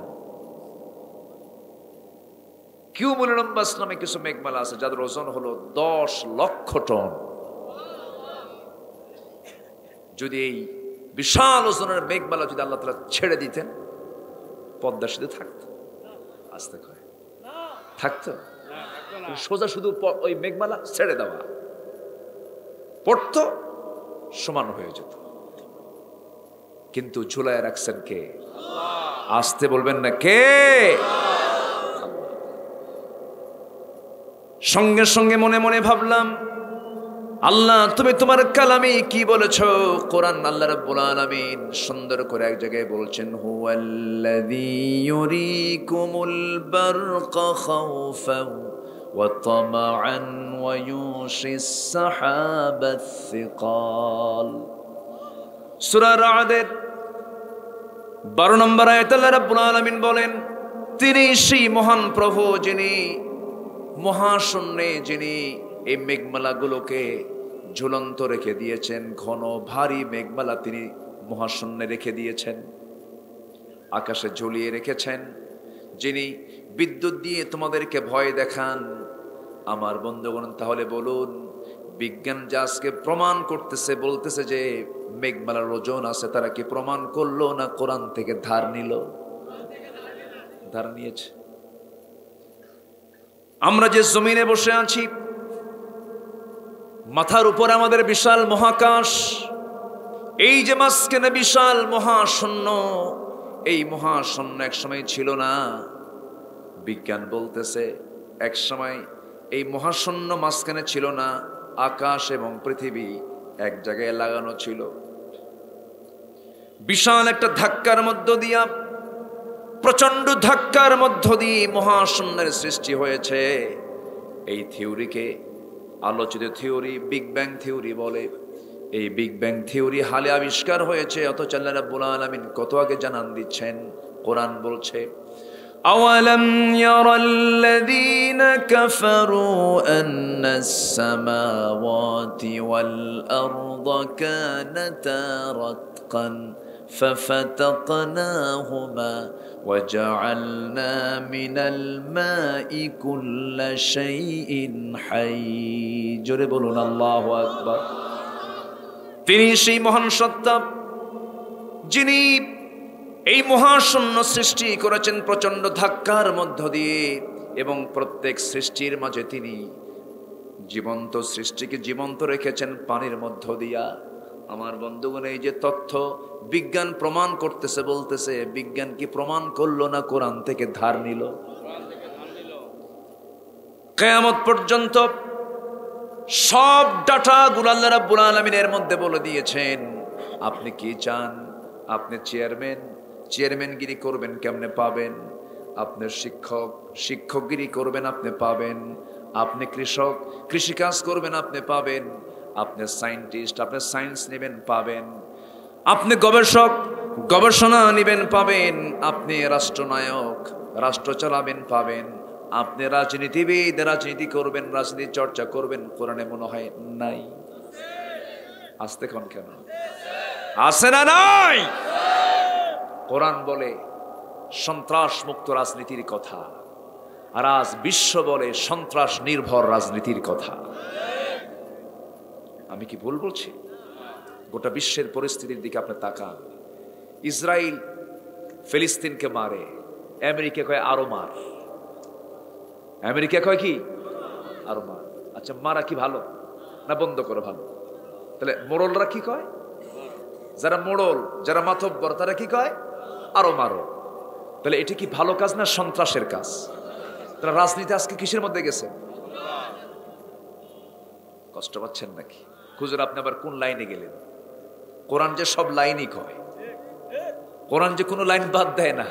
কিউমুলেনুম্বাস নামে কিছু মেঘমালা আছে যাদের ওজন হলো 10 লক্ষ টন। যদি এই বিশাল ওজনের মেঘমালা যদি আল্লাহ তাআলা ছেড়ে দিতেন, পদ্মা সেতু থাকতো? আস্তে করে থাকতো? সোজা শুধু ওই মেঘমালা ছেড়ে দেওয়া, পড়তো, সমান হয়ে যেত। কিন্তু ঝুলায় রাখছেন কে? আসতে বলবেন না কে? সঙ্গে সঙ্গে মনে মনে ভাবলাম, আল্লাহ, তুমি তোমার কালামে কি বলেছো? কোরআন আল্লাহ রাব্বুল আলামিন সুন্দর করে এক জায়গায় বলছেন, হুয়াল্লাযী ইউরীকুমুল বারকা খাওফান ওয়া তামাআন ওয়া ইউশিস সাহাবাস সিকাল। সূরা রা'দের 12 নম্বর আয়াতে আল্লাহ রাব্বুল আলামিন বলেন, তিনি সেই মহান প্রভু যিনি মহাশূন্যে, যিনি এই মেঘমালাগুলোকে ঝুলন্ত রেখে দিয়েছেন। ঘন ভারী মেঘমালা তিনি মহাশূন্যে রেখে দিয়েছেন, আকাশে ঝুলিয়ে রেখেছেন। যিনি বিদ্যুৎ দিয়ে তোমাদেরকে ভয় দেখান। আমার বন্ধুগণ, তাহলে বলুন, বিজ্ঞান যা আজকে প্রমাণ করতেছে, বলতেছে যে মেঘমালার ওজন আছে, তারা কি প্রমাণ করলো না কোরআন থেকে ধার নিল? ধার নিয়েছে। আমরা যে জমিনে বসে আছি, মাথার উপর আমাদের বিশাল মহাকাশ, এই যে মাঝখানে বিশাল মহাশূন্য, এই মহাশূন্য এক সময় ছিল না। বিজ্ঞান বলতেছে এক সময় এই মহাশূন্য মাঝখানে ছিল না, আকাশ এবং পৃথিবী এক জায়গায় লাগানো ছিল। বিশাল একটা ধাক্কার মধ্য দিয়া, প্রচন্ড ধাক্কার মধ্য দিয়ে মহাশূন্যের সৃষ্টি হয়েছে। এই থিওরিকে আলোচিত থিওরি বিগ ব্যাং থিওরি বলে। এই বিগ ব্যাং থিওরি হালে আবিষ্কার হয়েছে, অথচ আল্লাহ রাব্বুল আলামিন কত আগে জানান দিচ্ছেন। কোরআন বলছে, আওয়ালাম ইয়ারাল্লাযীনা কাফারু আন্নাস সামাওয়াতি ওয়াল আরদা কানাতা রাতকান ففتقناهما وجعلنا من الماء كل شيء حي। জোরে বলুন আল্লাহু আকবার। তিনি সেই মহান সত্তা যিনি এই মহাশূন্য সৃষ্টি করেছেন প্রচন্ড ধাক্কার মধ্য দিয়ে, এবং প্রত্যেক সৃষ্টির মাঝে তিনি জীবন্ত সৃষ্টিকে জীবন্ত রেখেছেন পানির মধ্য দিয়া। আমার বন্ধুগণ, এই যে তথ্য বিজ্ঞান প্রমাণ করতেছে, বলতেছে, বিজ্ঞান কি প্রমাণ করলো না কোরআন থেকে ধার নিল? কিয়ামত পর্যন্ত সব ডাটাগুলো আল্লাহ রাব্বুল আলামিনের মধ্যে বলে দিয়েছেন। আপনি কি চান? আপনি চেয়ারম্যানগিরি করবেন, কেমনে পাবেন? আপনি শিক্ষকগিরি করবেন, আপনি পাবেন। আপনি কৃষিকাজ করবেন, আপনি পাবেন। আপনি সায়েন্টিস্ট, আপনি সায়েন্স নেবেন, পাবেন। আপনি গবেষণা নেবেন, পাবেন। আপনি রাষ্ট্রনায়ক, রাষ্ট্র চালাবেন, পাবেন। আপনি রাজনীতিবিদ, রাজনীতি করবেন, রাজনীতি চর্চা করবেন, কোরআনে মনে হয় নাই? আসতে কোন কেন? আছে না নাই? কোরআন বলে সন্ত্রাস মুক্ত রাজনীতির কথা, আর আজ বিশ্ব বলে সন্ত্রাস নির্ভর রাজনীতির কথা। আমি কি ভুল বলছি? গোটা বিশ্বের পরিস্থিতির দিকে আপনি তাকান। ইসরায়েল ফিলিস্তিনকে মারে, আমেরিকা কয় আরো মার। আমেরিকা কয় কি? আরো মার। আচ্ছা, মারা কি ভালো না বন্ধ করো ভালো? তাহলে মোড়লরা কি কয়? যারা মোড়ল, যারা মাতব্বর, তারা কি কয়? আরো মারো। তাহলে এটা কি ভালো কাজ না সন্ত্রাসের কাজ? তারা রাজনীতি আজকে কিসের মধ্যে গেছে? কষ্ট পাচ্ছেন নাকি? হুজুর আপনি আবার কোন লাইনে গেলেন? কোরআন যে সব লাইনই কয়, কোরআন যে কোনো লাইন বাদ দেয় না।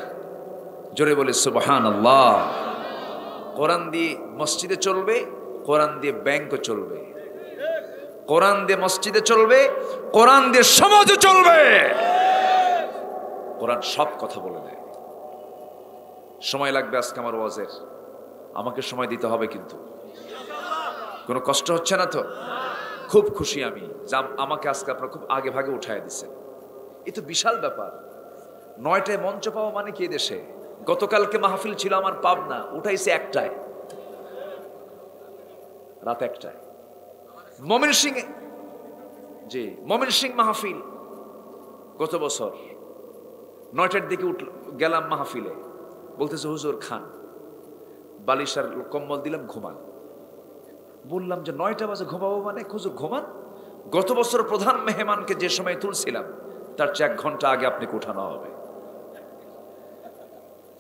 জোরে বলে সুবহানাল্লাহ। কোরআন দিয়ে মসজিদে চলবে, কোরআন দিয়ে ব্যাংকও চলবে, কোরআন দিয়ে মসজিদে চলবে, কোরআন দিয়ে সমাজে চলবে। কোরআন সব কথা বলে দেয়। সময় লাগবে আজকে আমার ওয়াজের, আমাকে সময় দিতে হবে, কিন্তু কোনো কষ্ট হচ্ছে না তো? খুব খুশি আমি যা আমাকে আজকে আপনারা খুব আগে ভাগে উঠায় দিচ্ছেন। এ তো বিশাল ব্যাপার। 9টায় মঞ্চ পাওয়া মানে কি দেশে? গতকালকে মাহফিল ছিল আমার পাবনা, উঠাইছে 1টায়, রাত 1টায়। ময়মনসিংহ মাহফিল গত বছর 9টার দিকে গেলাম মাহফিলে, বলতেছে হুজুর খান, বালিশার কম্বল দিলাম, ঘুমান। বললাম যে 9টা বাজে ঘুমাবো মানে? হুজুর ঘুমান। গত বছর প্রধান মেহমানকে যে সময় তুলছিলাম তার চেয়ে 1 ঘন্টা আগে আপনাকে উঠানো হবে।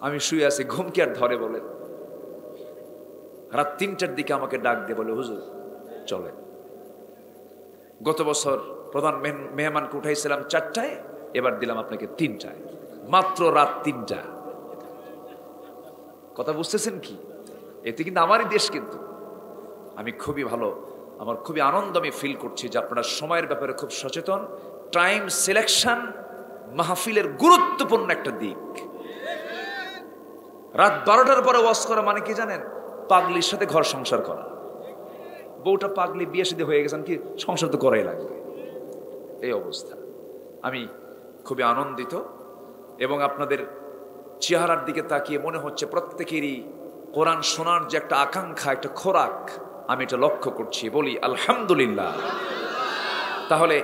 আমি শুয়ে আছি, ঘুম কি আর ধরে বলেন? রাত 3টার দিকে আমাকে ডাক দিয়ে বলে হুজুর চলেন। গত বছর প্রধান মেহমানকে উঠাইছিলাম 4টায়, এবার দিলাম আপনাকে 3টায়, মাত্র রাত 3টা। কথা বুঝতেছেন কি? এতে কিন্তু আমারই দেশ। কিন্তু আমি খুবই ভালো, আমার খুবই আনন্দ আমি ফিল করছি যে আপনারা সময়ের ব্যাপারে খুব সচেতন। টাইম সিলেকশন মাহফিলের গুরুত্বপূর্ণ একটা দিক। রাত 12টার পরে ওয়াজ করা মানে কি জানেন? পাগলির সাথে ঘর সংসার করা। বউটা পাগলি, বিয়ে শাদী হয়ে গেছেন, কি সংসার তো করাই লাগবে, এই অবস্থা। আমি খুবই আনন্দিত এবং আপনাদের চেহারার দিকে তাকিয়ে মনে হচ্ছে প্রত্যেকেরই কোরআন শোনার যে একটা আকাঙ্ক্ষা, একটা খোরাক, আমি এটা লক্ষ্য করছি। বলি আলহামদুলিল্লাহ। তাহলে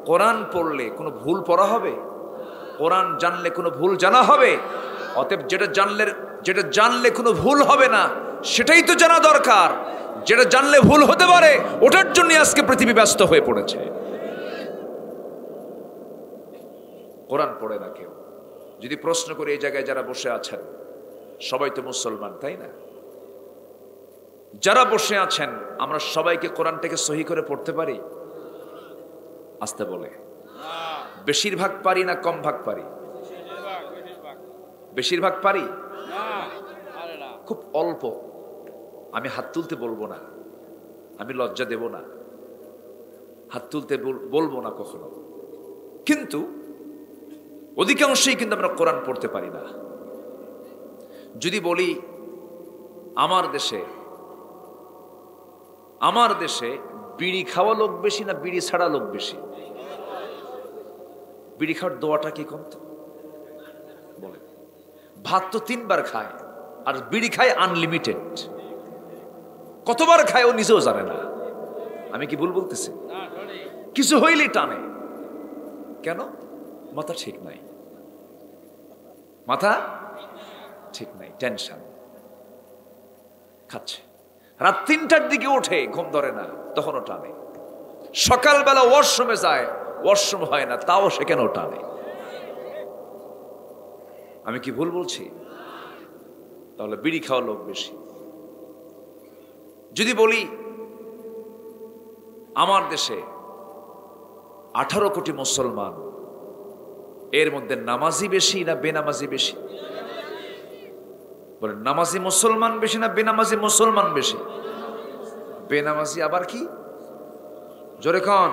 কোরআন পড়লে কোনো ভুল পড়া হবে? কোরআন জানলে কোনো ভুল জানা হবে? অতএব যেটা জানলে কোনো ভুল হবে না সেটাই তো জানা দরকার। যেটা জানলে ভুল হতে পারে ওটার জন্য আজকে পৃথিবী ব্যস্ত হয়ে পড়েছে। কোরআন পড়ে না কেউ। যদি প্রশ্ন করে এই জায়গায় যারা বসে আছেন সবাই তো মুসলমান, তাই না? যারা বসে আছেন আমরা সবাইকে কোরআনটাকে সহি করে পড়তে পারি? আসতে বলে বেশিরভাগ পারি না কম ভাগ পারি? বেশিরভাগ পারি, খুব অল্প। আমি হাত তুলতে বলবো না, আমি লজ্জা দেব না, হাত তুলতে বলবো না কখনো, কিন্তু অধিকাংশই কিন্তু আমরা কোরআন পড়তে পারি না। যদি বলি আমার দেশে বিড়ি খাওয়া লোক বেশি না বিড়ি ছাড়া লোক বেশি? বিড়ি খাওয়ার দোয়াটা কি কমতো বলে? ভাত তো 3 বার খায় আর বিড়ি খায় আনলিমিটেড। কতবার খায় ও নিজেও জানে না। আমি কি ভুল বলতেছি? কিছু হইলেই টানে। কেন? মাথা ঠিক নাই, মাথা ঠিক নাই, টেনশন খাচ্ছে। রাত 3টার দিকে ওঠে, ঘুম ধরে না, তখনও টানে। সকালবেলা ওয়াশরুমে যায়, ওয়াশরুম হয় না, তাও সেখানেও টানে। আমি কি ভুল বলছি? তাহলে বিড়ি খাওয়া লোক বেশি। যদি বলি আমার দেশে 18 কোটি মুসলমান, এর মধ্যে নামাজি বেশি না বেনামাজি বেশি? বলেন, নামাজি মুসলমান বেশি না বেনামাজি মুসলমান বেশি? বেনামাজি আবার কি? জোরে কন।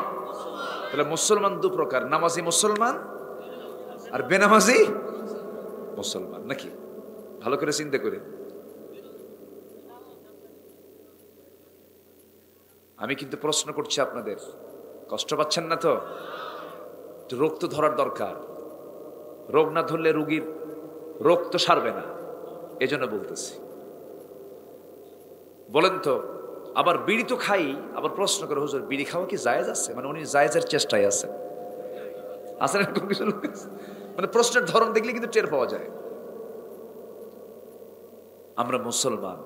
তাহলে মুসলমান দু প্রকার, নামাজি মুসলমান আর বেনামাজি মুসলমান, নাকি? ভালো করে চিন্তা করে। আমি কিন্তু প্রশ্ন করছি আপনাদের, কষ্ট পাচ্ছেন না তো? রোগ তো ধরার দরকার, রোগ না ধরলে রোগীর রোগ তো সারবে না, এজন্য বলতেছি। বলেন তো, আবার বিড়ি তো খাই, আবার প্রশ্ন করে, হুজুর বিড়ি খাওয়া কি জায়েজ আছে? মানে উনি জায়েজের চেষ্টায় আছেন, আসলে মানে প্রশ্নের ধরন দেখলে কিন্তু টের পাওয়া যায়। আমরা মুসলমান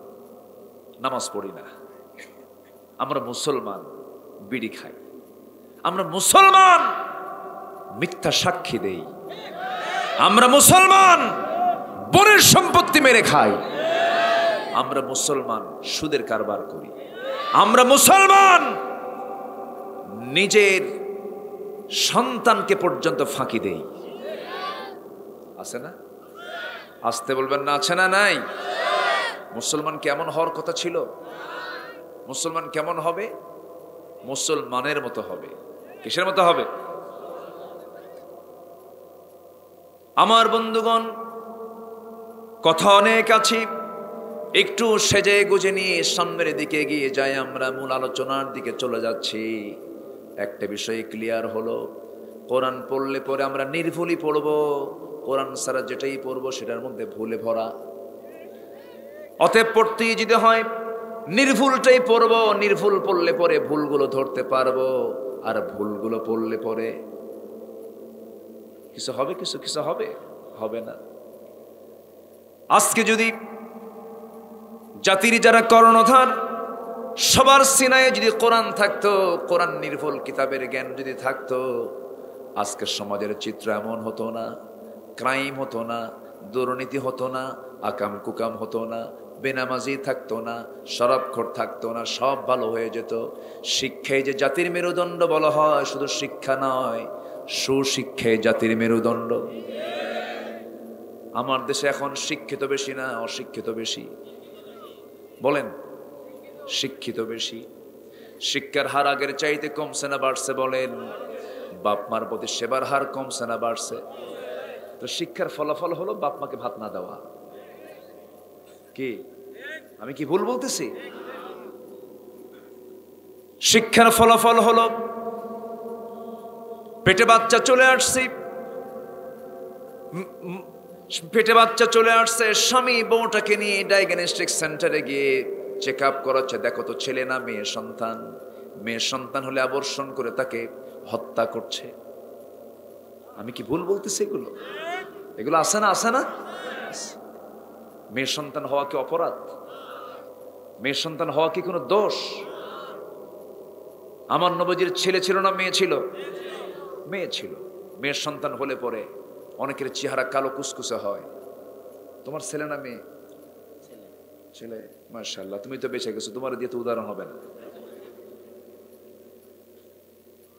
নামাজ পড়ি না, আমরা মুসলমান বিড়ি খাই, আমরা মুসলমান মিথ্যা সাক্ষী দেই, আমরা মুসলমান বোনের সম্পত্তি মেরে খাই, আমরা মুসলমান সুদের কারবার করি, আমরা মুসলমান নিজের সন্তানকে পর্যন্ত ফাঁকি দেই। আছে না? আসতে বলবেন না, আছে না? নাই? মুসলমান কেমন হওয়ার কথা ছিল? মুসলমান কেমন হবে? মুসলমানের মতো হবে। কিসের মতো হবে? আমার বন্ধুগণ, কথা অনেক আছে, একটু সেজে গুজে নিয়ে সামনের দিকে এগিয়ে যাই। আমরা মূল আলোচনার দিকে চলে যাচ্ছি। একটা বিষয় ক্লিয়ার হলো, কোরআন পড়লে পরে আমরা নির্ভুলই পড়বো, কোরআন ছাড়া যেটাই পড়বো সেটার মধ্যে ভুলে ভরা। অতএব পড়তেই যদি হয় নির্ভুলটাই পড়বো, নির্ভুল পড়লে পরে ভুলগুলো ধরতে পারবো, আর ভুলগুলো পড়লে পরে কিছু হবে, কিছু হবে, হবে না। আজকে যদি জাতির যারা কর্ণধার, সবার সিনায় যদি কোরআন থাকতো, কোরআন নির্ভুল কিতাবের জ্ঞান যদি থাকতো, আজকের সমাজের চিত্র এমন হতো না। ক্রাইম হতো না, দুর্নীতি হতো না, আকাম কুকাম হতো না, বেনামাজি থাকতো না, শরাবখোর থাকতো না, সব ভালো হয়ে যেত। শিক্ষায় যে জাতির মেরুদণ্ড বলা হয়, শুধু শিক্ষা নয়, সুশিক্ষায় জাতির মেরুদণ্ড। আমার দেশে এখন শিক্ষিত বেশি না অশিক্ষিত বেশি? বলেন, শিক্ষিত বেশি। শিক্ষার হার আগের চাইতে কমছে না বাড়ছে? বলেন, বাপ মার প্রতি সেবার হার কমছে না বাড়ছে? তো শিক্ষার ফলাফল হলো বাপ মাকে ভাত না দেওয়া। কি আমি কি ভুল বলতেছি? শিক্ষার ফলাফল হলো পেটে বাচ্চা চলে আসছে, স্বামী বউটাকে নিয়ে ডায়াগনস্টিক সেন্টারে গিয়ে চেক আপ করাচ্ছে, দেখো তো ছেলে না মেয়ে সন্তান। মেয়ে সন্তান হলে আবর্ষণ করে তাকে হত্যা করছে। আমি কি ভুল বলতেছি? এগুলো আছে না? আছে না? মেয়ে সন্তান হওয়া কি অপরাধ? মেয়ে সন্তান হওয়া কি কোনো দোষ? আমার নবীজির ছেলে ছিল না মেয়ে ছিল? মেয়ে ছিল। মেয়ের সন্তান হলে পরে অনেকের চেহারা কালো কুসকুসে হয়। তোমার ছেলে না মেয়ে? ছেলে। মাশাআল্লাহ, তুমি তো বেঁচে গেছো, তোমার দিয়ে তো উদাহরণ হবে না।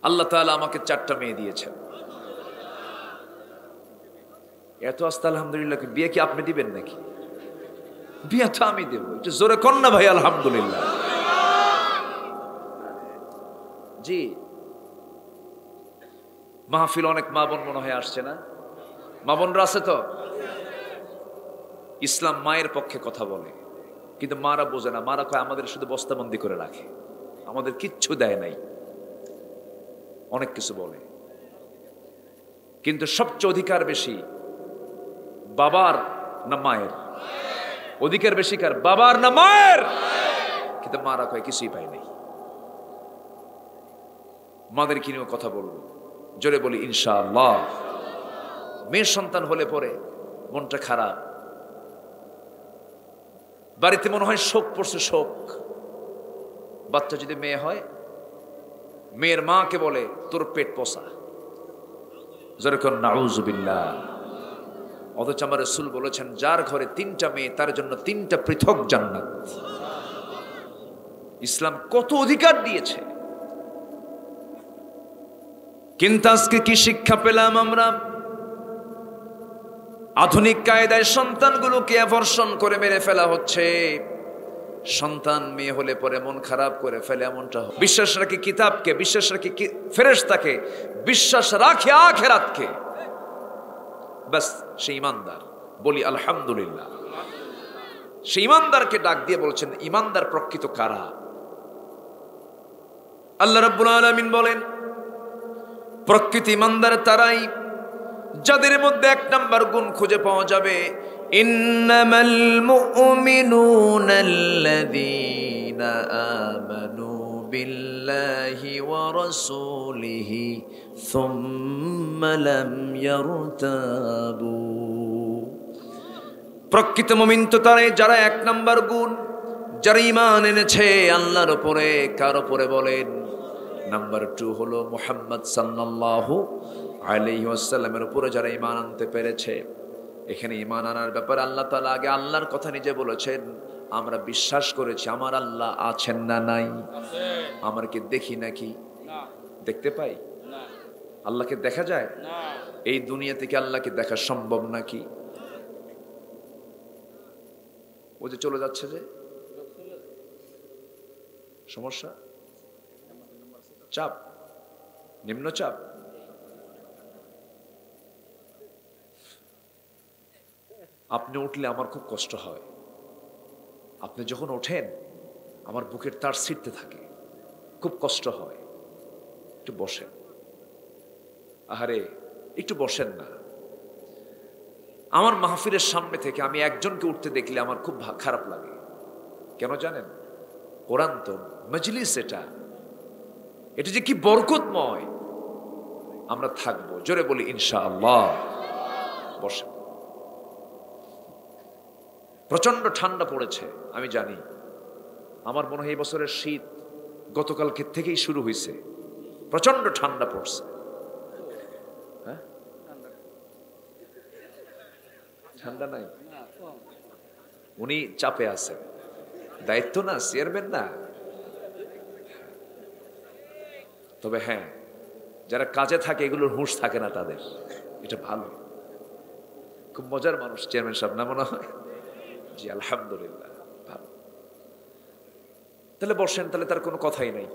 আল্লাহ তাআলা আমাকে 4টা মেয়ে দিয়েছেন। এত আস্তে আলহামদুলিল্লাহ। বিয়ে কি আপনি দিবেন নাকি? বিয়ে তো আমি দেব। একটু জোরে কর না ভাই, আলহামদুলিল্লাহ। জি, মাহফিল অনেক মা বোন মনে হয় আসছে না? মা বোনরা আছে তো? ইসলাম মায়ের পক্ষে কথা বলে, কিন্তু মারা বোঝে না। মারা কয় আমাদের শুধু বস্তাবন্দি করে রাখে, আমাদের কিচ্ছু দেয় নাই, অনেক কিছু বলে। কিন্তু সবচেয়ে অধিকার বেশি বাবার না মায়ের? অধিকার বেশি কার, বাবার না মায়ের? কিন্তু মারা কয় কিছুই পাই নাই। মাদের কি নিয়ে কথা বলবো? জোরে বলি ইনশাআল্লাহ। মেয়ের সন্তান হলে পরে মনটা খারাপ, বাড়িতে মনে হয় শোক পড়ছে, শোক। বাচ্চা যদি মেয়ে হয়, মেয়ের মাকে বলে তোর পেট পোষা। জোরে কর নাউযুবিল্লাহ। অথচ আমার রাসূল বলেছেন, যার ঘরে 3টা মেয়ে তার জন্য 3টা পৃথক জান্নাত। ইসলাম কত অধিকার দিয়েছে। কিন্তু আজকে কি শিক্ষা পেলাম আমরা? আধুনিক কায়দায় সন্তানগুলোকে অ্যাবর্ষণ করে মেরে ফেলা হচ্ছে। সন্তান মেয়ে হলে পরে মন খারাপ করে ফেলে, এমনটা বিশ্বাস রাখি কিতাবকে, বিশ্বাস রাখি ফেরেশতাকে, বিশ্বাস রাখি আখিরাতকে, বাস সে ঈমানদার। বলি আলহামদুলিল্লাহ। সে ঈমানদারকে ডাক দিয়ে বলছেন, ঈমানদার প্রকৃত কারা? আল্লাহ রাব্বুল আলামিন বলেন, প্রকৃত ঈমানদার তারাই যাদের মধ্যে এক নাম্বার গুণ খুঁজে পাওয়া যাবে, ইন্নামাল মুমিনুনাল্লাযীনা আমানু বিল্লাহি ওয়া রাসূলিহি সুম্মা লাম ইয়ারতাবু। প্রকৃত মুমিন তো তারাই যারা এক নাম্বার গুণ, যারা ঈমান এনেছে আল্লাহর উপরে। কার উপরে বলেন? নাম্বার 2 হলো মুহাম্মদ সাল্লাল্লাহু আলাইহি ওয়াসাল্লামের উপরে যারা ঈমান আনতে পেরেছে। এখানে ঈমান আনার ব্যাপারে আল্লাহ তাআলা আগে আল্লাহর কথা নিজে বলেছেন, আমরা বিশ্বাস করেছি আমার আল্লাহ আছেন না নাই? আমরা কি দেখি নাকি? দেখতে পাই? আল্লাহকে দেখা যায়? এই দুনিয়া থেকে আল্লাহকে দেখা সম্ভব নাকি? ও যে চলে যাচ্ছে, যে সমস্যা, চাপ, নিম্নচাপ। আপনি উঠলে আমার খুব কষ্ট হয়। আপনি যখন ওঠেন আমার বুকের তার ছিঁড়তে থাকে, খুব কষ্ট হয়। একটু বসেন। আহারে একটু বসেন না। আমার মাহফিলের সামনে থেকে আমি একজনকে উঠতে দেখলে আমার খুব খারাপ লাগে। কেন জানেন? কোরআন তো মজলিস, এটা যে কি বরকতময়। আমরা থাকবো, জোরে বলি ইনশাআল্লাহ। বসেন। প্রচন্ড ঠান্ডা পড়েছে, আমি জানি। আমার মনে হয় এই বছরের শীত গতকালকে থেকেই শুরু হয়েছে। প্রচন্ড ঠান্ডা পড়ছে। হ্যাঁ, ঠান্ডা নাই? উনি চাপে আছেন, দায়িত্ব না, চেয়ারম্যান না। তবে হ্যাঁ, যারা কাজে থাকে এগুলোর হুঁশ থাকে না তাদের, এটা ভালো। খুব মজার মানুষ চেয়ারম্যান সাহেব, না মনে হয়? জি আলহামদুলিল্লাহ, ভালো। তাহলে বসেন, তাহলে তার কোনো কথাই নাই।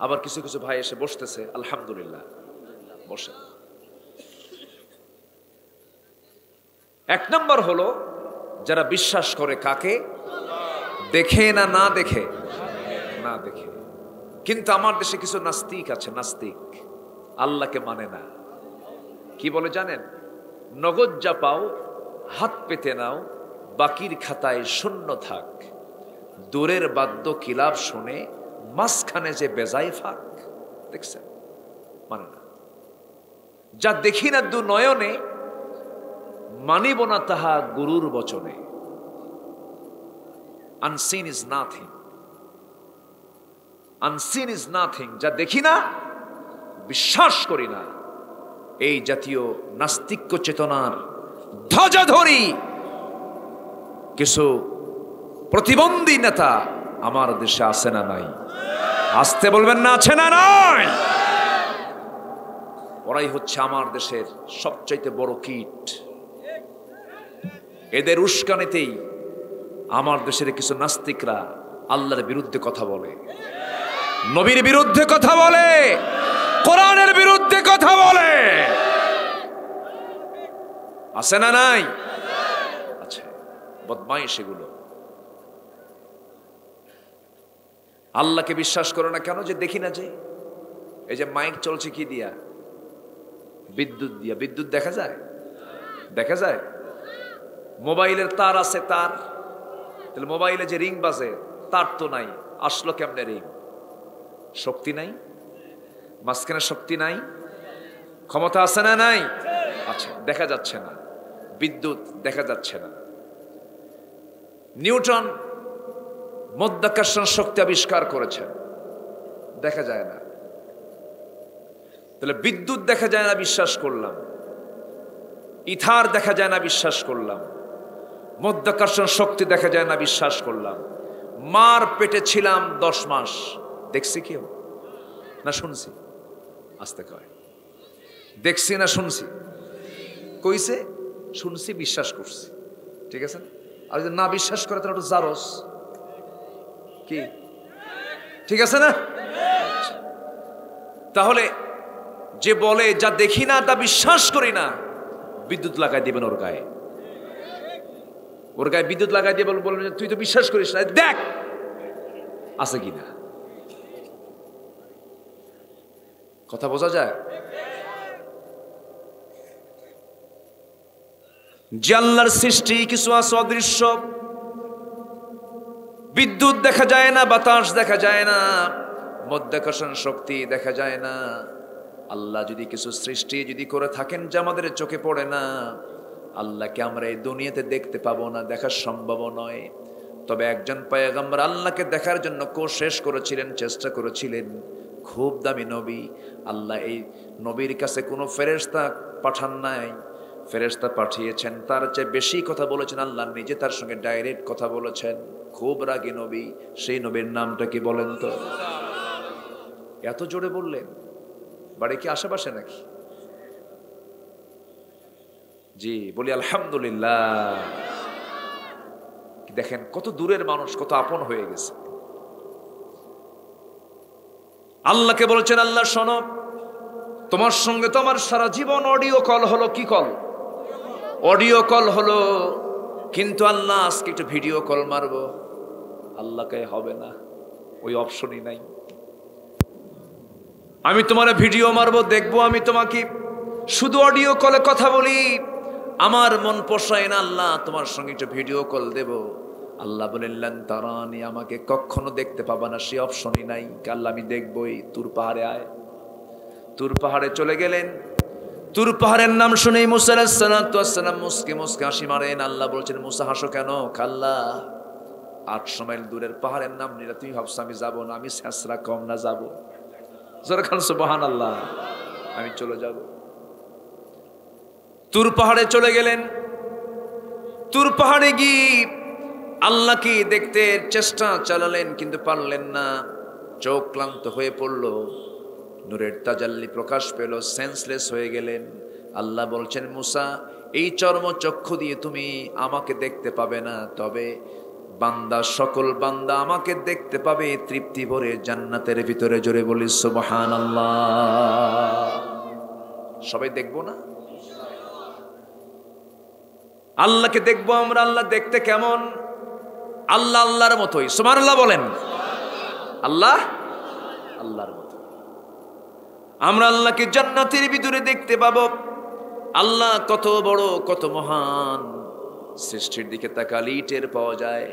আবার কিছু কিছু ভাই এসে বসতেছে, আলহামদুলিল্লাহ, বসেন। এক নম্বর হলো যারা বিশ্বাস করে কাকে? দেখে না, না দেখে? না দেখে। কিন্তু আমার দেশে কিছু নাস্তিক আছে, নাস্তিক আল্লাহকে মানে না। কি বলে জানেন? নগদ যা পাও হাত পেতে নাও, বাকির খাতায় শূন্য থাক। দূরের বাদ্য কিলাপ শুনে মাঝখানে যে বেজায় ফাঁক। দেখছেন? মানে না। যা দেখি না দু নয়নে, মানিব না তাহা গুরুর বচনে। Unseen is nothing, unseen is nothing. যা দেখি না, বিশ্বাস করি না। এই জাতীয় নাস্তিক্য চেতনার ধ্বজাধরী কিছু প্রতিবন্ধী নেতা আমার দেশে আছে না নাই? আসতে বলবেন না, আছে না নাই? ওরাই হচ্ছে আমার দেশের সবচাইতে বড় কীট। এদের উস্কানিতেই আমার দেশের কিছু নাস্তিকরা আল্লাহর বিরুদ্ধে কথা বলে, নবীর বিরুদ্ধে কথা বলে, কোরআনের বিরুদ্ধে কথা বলে। আছে না নাই? আচ্ছা, বদমাইশ এগুলো। আল্লাহকে বিশ্বাস করো না কেন? যে দেখি না। যে এই যে মাইক চলছে কি দিয়া? বিদ্যুৎ দিয়া। বিদ্যুৎ দেখা যায়? দেখা যায়? মোবাইলের তার আছে, তার। তাহলে মোবাইলে যে রিং বাজে, তার তো নাই, আসলো কেমনে রিং? শক্তি নাই, মাঝখানে শক্তি নাই, ক্ষমতা আছে না নাই? আচ্ছা, দেখা যাচ্ছে না। বিদ্যুৎ দেখা যাচ্ছে না। নিউটন মাধ্যাকর্ষণ শক্তি আবিষ্কার করেছেন, দেখা যায় না। তাহলে বিদ্যুৎ দেখা যায় না, বিশ্বাস করলাম। ইথার দেখা যায় না, বিশ্বাস করলাম। মাধ্যাকর্ষণ শক্তি দেখা যায় না, বিশ্বাস করলাম। মার পেটে ছিলাম 10 মাস, দেখছি কেউ? না শুনছি? আস্তে কয়, দেখছি না শুনছি? কইছে শুনছি, বিশ্বাস করছি, ঠিক আছে। আর যদি না বিশ্বাস করে তাহলে একটু জারস, কি ঠিক আছে না? তাহলে যে বলে যা দেখি না তা বিশ্বাস করি না, বিদ্যুৎ লাগাই দিবেন ওর গায়ে। ওর গায়ে বিদ্যুৎ লাগাই দিয়ে বলবেন তুই তো বিশ্বাস করিস না, দেখ আছে কিনা। কথা বোঝা যায়? যে আল্লাহর সৃষ্টি কিছু আছে অদৃশ্য, বিদ্যুৎ দেখা যায় না, বাতাস দেখা যায় না, মধ্যাকর্ষণ শক্তি দেখা যায় না। আল্লাহ যদি কিছু সৃষ্টি যদি করে থাকেন যে আমাদের চোখে পড়ে না, আল্লাহকে আমরা এই দুনিয়াতে দেখতে পাবো না, দেখা সম্ভব নয়। তবে একজন পয়গম্বর আল্লাহকে দেখার জন্য কোশিশ করেছিলেন, চেষ্টা করেছিলেন। খুব দামি নবী, আল্লাহ এই নবীর কাছে কোনো ফেরেশতা পাঠান নাই, ফেরেশতা পাঠিয়েছেন, তার চেয়ে বেশি কথা বলেছেন আল্লাহ নিজে, তার সঙ্গে ডাইরেক্ট কথা বলেছেন। খুব রাগী নবী, সেই নবীর নামটা কি বলেন তো? এত জোরে বললেন, বাড়ি কি আশেপাশে নাকি? জি বলি আলহামদুলিল্লাহ। দেখেন কত দূরের মানুষ কত আপন হয়ে গেছে। আল্লাহকে বলেছেন, আল্লাহ শোনো, তোমার সঙ্গে তো আমার সারা জীবন অডিও কল হলো। কি কল? অডিও কল হলো, কিন্তু আল্লাহ আজকে একটু ভিডিও কল মারবো। আল্লাহকে হবে না, ওই অপশনই নাই। আমি তোমার ভিডিও মারবো, দেখবো আমি তোমাকে, শুধু অডিও কলে কথা বলি, আমার মন পোষায় না। আল্লাহ তোমার সঙ্গে একটু ভিডিও কল দেব। আল্লাহ বললেন তারানি, আমাকে কখনো দেখতে পাবা না, সে অপশনই নাই। আল্লাহ আমি দেখবই। তুর পাহাড়ে আয়। তুর পাহাড়ে চলে গেলেন। তুর পাহাড়ের নাম শুনেই মুসা আলাইহিস সালাম মুসকে মুসকে হাসি মারেন। আল্লাহ বলছেন মুসা হাসো কেন? খাল্লা 800 মাইল দূরের পাহাড়ের নাম নিলে তুমি ভাবছো আমি যাবো না? আমি শেষরা কম না যাবো? জোরে খান সুবহানাল্লাহ। আমি চলে যাব। তুর পাহাড়ে চলে গেলেন। তুর পাহাড়ে গিয়ে আল্লাহকে দেখতে চেষ্টা চালালেন, কিন্তু পারলেন না। চোখ ক্লান্ত হয়ে পড়ল, নূরের তাজাল্লি প্রকাশ পেল, সেন্সলেস হয়ে গেলেন। আল্লাহ বলছেন মুসা, এই চর্ম চক্ষু দিয়ে তুমি আমাকে দেখতে পাবে না, তবে বান্দা, সকল বান্দা আমাকে দেখতে পাবে তৃপ্তি ভরে জান্নাতের ভিতরে। জোরে বলি সুবহানাল্লাহ। সবাই দেখবো না? আল্লাহকে দেখবো আমরা। আল্লাহ দেখতে কেমন? আল্লাহ আল্লাহর মতোই। সুবহানাল্লাহ বলেন। আল্লাহ আল্লাহর মতো। আমরা আল্লাহকে জান্নাতের ভিতরে দেখতে পাবো। আল্লাহ কত বড়, কত মহান, সৃষ্টির দিকে তাকালেই টের পাওয়া যায়।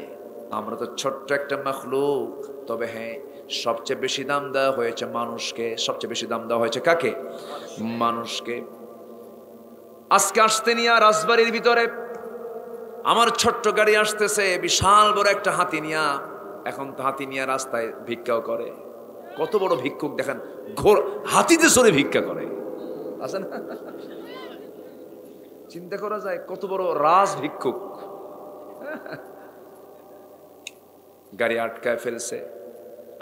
আমরা তো ছোট্ট একটা মাখলুক। তবে হ্যাঁ, সবচেয়ে বেশি দাম দেওয়া হয়েছে মানুষকে। সবচেয়ে বেশি দাম দেওয়া হয়েছে কাকে? মানুষকে। আজকে আসতে নিয়ে রাজবাড়ির ভিতরে আমার ছোট্ট গাড়ি আসতেছে, বিশাল বড় একটা হাতি নিয়া। এখন তো হাতি নিয়ে রাস্তায় ভিক্ষাও করে। কত বড় ভিক্ষুক দেখেন, ঘোর হাতিতে চড়ে ভিক্ষা করে, আছে না? চিন্তা করা যায় কত বড় রাজ ভিক্ষুক। গাড়ি আটকায় ফেলছে।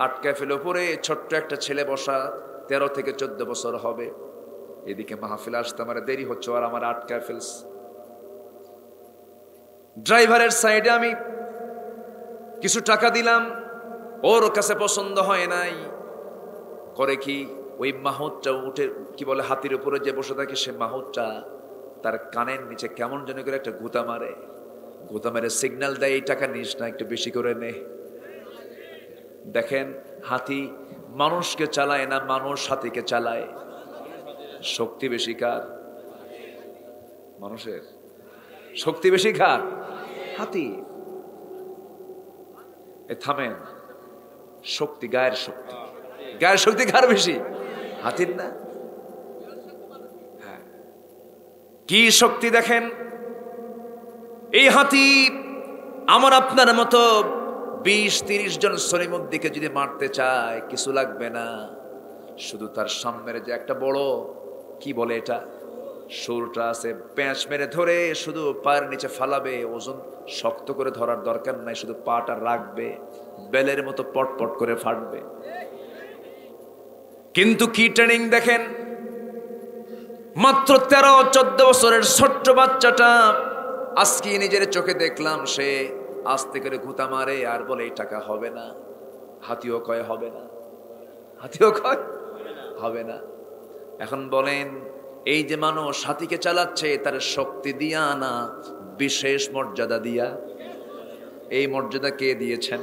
আটকায় ফেলে উপরে ছোট্ট একটা ছেলে বসা, 13 থেকে 14 বছর হবে। এদিকে মাহফিল আসতে আমার দেরি হচ্ছে, আর আমার আটকায় ফেলছে। ড্রাইভারের সাইডে আমি কিছু টাকা দিলাম, ওর কাছে পছন্দ হয় নাই। করে কি, ওই মাহুতটা উঠে, কি বলে, হাতির উপরে যে বসে থাকে, সে মাহুতটা তার কানের নিচে কেমন যেন করে একটা গুতা মারে। গুতা মেরে সিগন্যাল দেয়, এই টাকা নিস না, একটু বেশি করে নে। দেখেন, হাতি মানুষকে চালায় না, মানুষ হাতিকে চালায়। শক্তি বেশি কার? মানুষের। শক্তি বেশি কার? হাতি। থামেন, শক্তি গায়ের শক্তি। গায়ের শক্তি কার বেশি? হাতির না? হ্যাঁ, কি শক্তি দেখেন। এই হাতি আমার আপনার মতো 20-30 জন সলিমুদ্দিকে যদি মারতে চায়, কিছু লাগবে না। শুধু তার সামনের যে একটা বড়, কি বলে এটা, সুরটা আছে, প্যাঁচ মেরে ধরে শুধু পায়ের নিচে ফালাবে। ওজন শক্ত করে ধরার দরকার নাই, শুধু পাটা রাখবে, বেলের মতো পটপট করে ফাটবে। কিন্তু কি ট্রেনিং দেখেন, মাত্র 13-14 বছরের ছোট্ট বাচ্চাটা আজকে নিজের চোখে দেখলাম, সে আস্তে করে গুতা মারে আর বলে এই টাকা হবে না। হাতিও কয় হবে না, হাতিও কয় হবে না। এখন বলেন, এই যে মানুষ হাতিকে চালাচ্ছে তার শক্তি দিয়া না বিশেষ মর্যাদা দিয়া? এই মর্যাদা কে দিয়েছেন?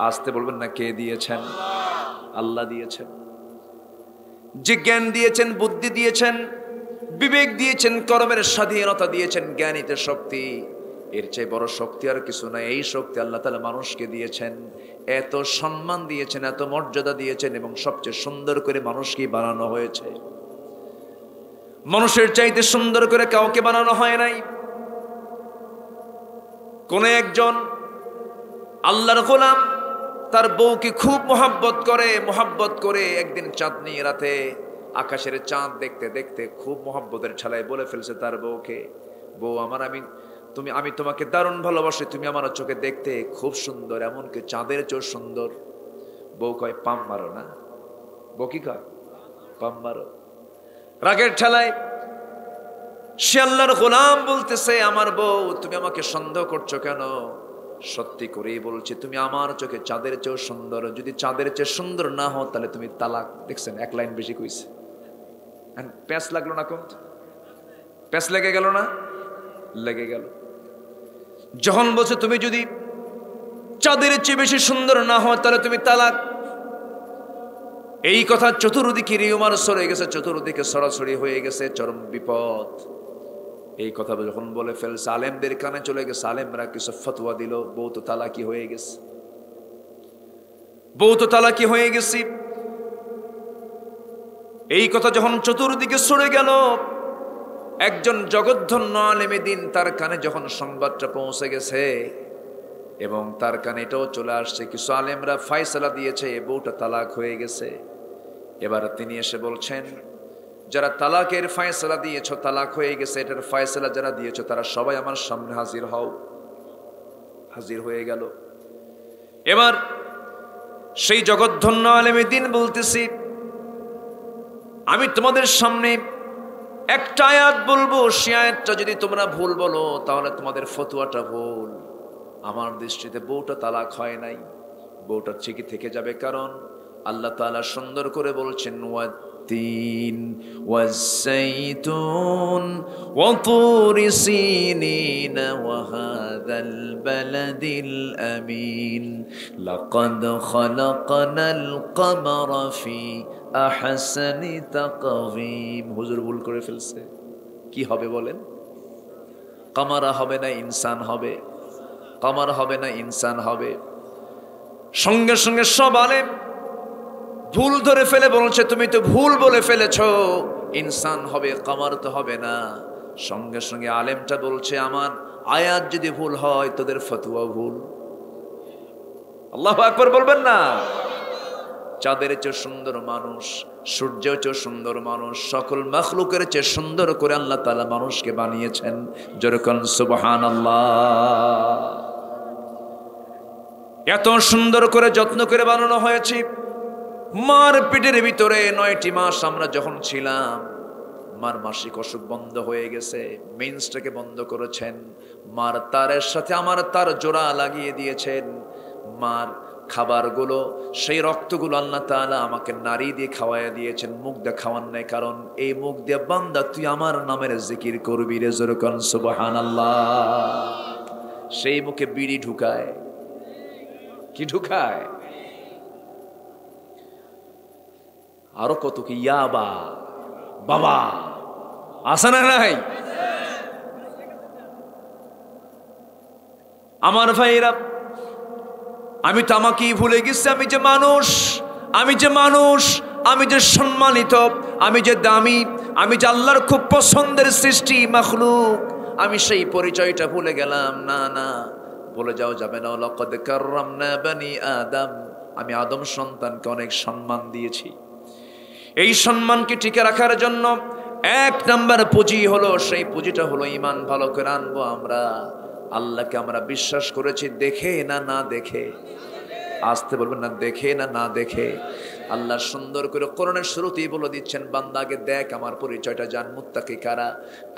আসতে বলবেন না, কে দিয়েছেন? আল্লাহ দিয়েছেন। যে জ্ঞান দিয়েছেন, বুদ্ধি দিয়েছেন, বিবেক দিয়েছেন, কর্মের স্বাধীনতা দিয়েছেন, জ্ঞানীতে শক্তি, এর চেয়ে বড় শক্তি আর কিছু নাই। এই শক্তি আল্লাহ তাআলা মানুষকে দিয়েছেন, এত সম্মান দিয়েছেন, এত মর্যাদা দিয়েছেন, এবং সবচেয়ে সুন্দর করে মানুষকে বানানো হয়েছে। মানুষের চাইতে সুন্দর করে কাউকে বানানো হয় নাই। কোন একজন আল্লাহর গোলাম তার বউকে খুব মোহাব্বত করে একদিন চাঁদনি রাতে আকাশের চাঁদ দেখতে দেখতে খুব মোহাব্বতের ছেলায় বলে ফেলছে তার বউকে, বউ আমার, আমি তোমাকে দারুণ ভালোবাসি, তুমি আমার চোখে দেখতে খুব সুন্দর, এমনকি চাঁদের চেয়েও সুন্দর। বউ কয় পাম মারো না। বউ কি কয়? পাম মারো। রাগের ঠেলায় সে আল্লাহর গোলাম বলতেছে, আমার বউ তুমি আমাকে সন্দেহ করছো কেন? সত্যি করেই বলছি, তুমি আমার চোখে চাঁদের চেয়েও সুন্দর। যদি চাঁদের চেয়ে সুন্দর না হও তাহলে তুমি তালাক। দেখছেন, এক লাইন বেশি কইছে। প্যাঁচ লাগলো না? কোন প্যাঁচ লেগে গেল না? লেগে গেল। যখন বলছে তুমি যদি চাঁদের চেয়ে বেশি সুন্দর না হও তাহলে তুমি তালাক, এই কথা চতুর্দিকে রিউমার সরে গেছে, চতুর্দিকে সরাসরি হয়ে গেছে, চরম বিপদ। এই কথা যখন বলে ফেলছে, আলেমদের কানে চলে গেছে, আলেমরা কিছু ফতোয়া দিল, বউ তো তালাকি হয়ে গেছে, বউ তো তালাকি হয়ে গেছি। এই কথা যখন চতুর্দিকে সরে গেল, একজন জগৎধন্য আলেমে দিন তার কানে যখন সংবাদটা পৌঁছে গেছে, এবং তার কানে এটাও চলে আসছে, কিছু আলেমরা ফয়সালা দিয়েছে বউটা তালাক হয়ে গেছে। এবার তিনি এসে বলছেন, যারা তালাকের ফয়সালা দিয়েছ, তালাক হয়ে গেছে এটার ফয়সালা যারা দিয়েছ, তারা সবাই আমার সামনে হাজির হও। হাজির হয়ে গেল। এবার সেই জগৎধন্য আলেমে দিন বলতেছি, আমি তোমাদের সামনে একটা আয়াত বলবো, সে আয়াতটা যদি তোমরা ভুল বলো তাহলে তোমাদের ফতোয়াটা ভুল। আমার দৃষ্টিতে বউটা তালাক হয় নাই, বউটা ঠিকই থেকে যাবে, কারণ আল্লাহ তাআলা সুন্দর করে বলছেন, ওয়াত্তিন ওয়াজ্জাইতুন ওয়া তুরি সিনিন ওয়া হাযাল বালাদিল আমিন লাকাদ খালাকনাল কমারা ফি আহসানি তাকওয়িম। হুজুর ভুল করে ফেলছে। কি হবে বলেন? কামারা হবে না ইনসান হবে, কামার হবে না ইনসান হবে। সঙ্গে সঙ্গে সব আলেম ভুল ধরে ফেলে বলছে, তুমি তো ভুল বলে ফেলেছো, ইনসান হবে, কামার তো হবে না। সঙ্গে সঙ্গে আলেমটা বলছে, আমার আয়াত যদি ভুল হয় তোদের ফতোয়া ভুল। আল্লাহু আকবার বলবেন না? চাঁদের চেয়ে সুন্দর মানুষ, সূর্যের চেয়ে সুন্দর মানুষ, সকল মাখলুকের চেয়ে সুন্দর করে আল্লাহ তাআলা মানুষকে বানিয়েছেন। যেরকম সুবহানাল্লাহ। এত সুন্দর করে যত্ন করে বানানো হয়েছে। মার পেটের ভিতরে 9টি মাস আমরা যখন ছিলাম, মার মাসিক অসুখ বন্ধ হয়ে গেছে, মেন্সটাকে বন্ধ করেছেন। মার তারের সাথে আমার তার জোড়া লাগিয়ে দিয়েছেন। মার খাবারগুলো, সেই রক্তগুলো আল্লাহ তাআলা আমাকে নারী দিয়ে খাওয়াইয়া দিয়েছেন, মুখ দিয়ে খাওয়ান নাই, কারণ এই মুখ দিয়ে বান্দা তুই আমার নামের জিকির করবি রে, যেরকম সুবহানাল্লাহ। সেই মুখে বিড়ি ঢুকায়, কি ঢুকায়, আরো কত কি, ইয়াবা, বাবা, আছে না নাই? আমার ভাইরা, আমি তো আমাকেই ভুলে গেছি, আমি যে মানুষ, আমি যে মানুষ, আমি যে সম্মানিত, আমি যে দামি, আমি যে আল্লাহর খুব পছন্দের সৃষ্টি মাখলুক, আমি সেই পরিচয়টা ভুলে গেলাম। না না, বলে যাও যাবে না। লাকাদ কাররামনা বানি আদম, আমি আদম সন্তানকে অনেক সম্মান দিয়েছি। এই সম্মানকে টিকে রাখার জন্য 1 নাম্বার পুঁজি হলো, সেই পুঁজিটা হলো ঈমান ভালো করে আনবো আমরা। আল্লাহকে আমরা বিশ্বাস করেছি দেখে না, না দেখে। আসতে বলবেন না দেখে না দেখে। আল্লাহ সুন্দর করে কোরআনের শুরুতেই বলে দিচ্ছেন, বান্দাকে দেখ আমার পরিচয়টা জান। মুত্তাকি কারা?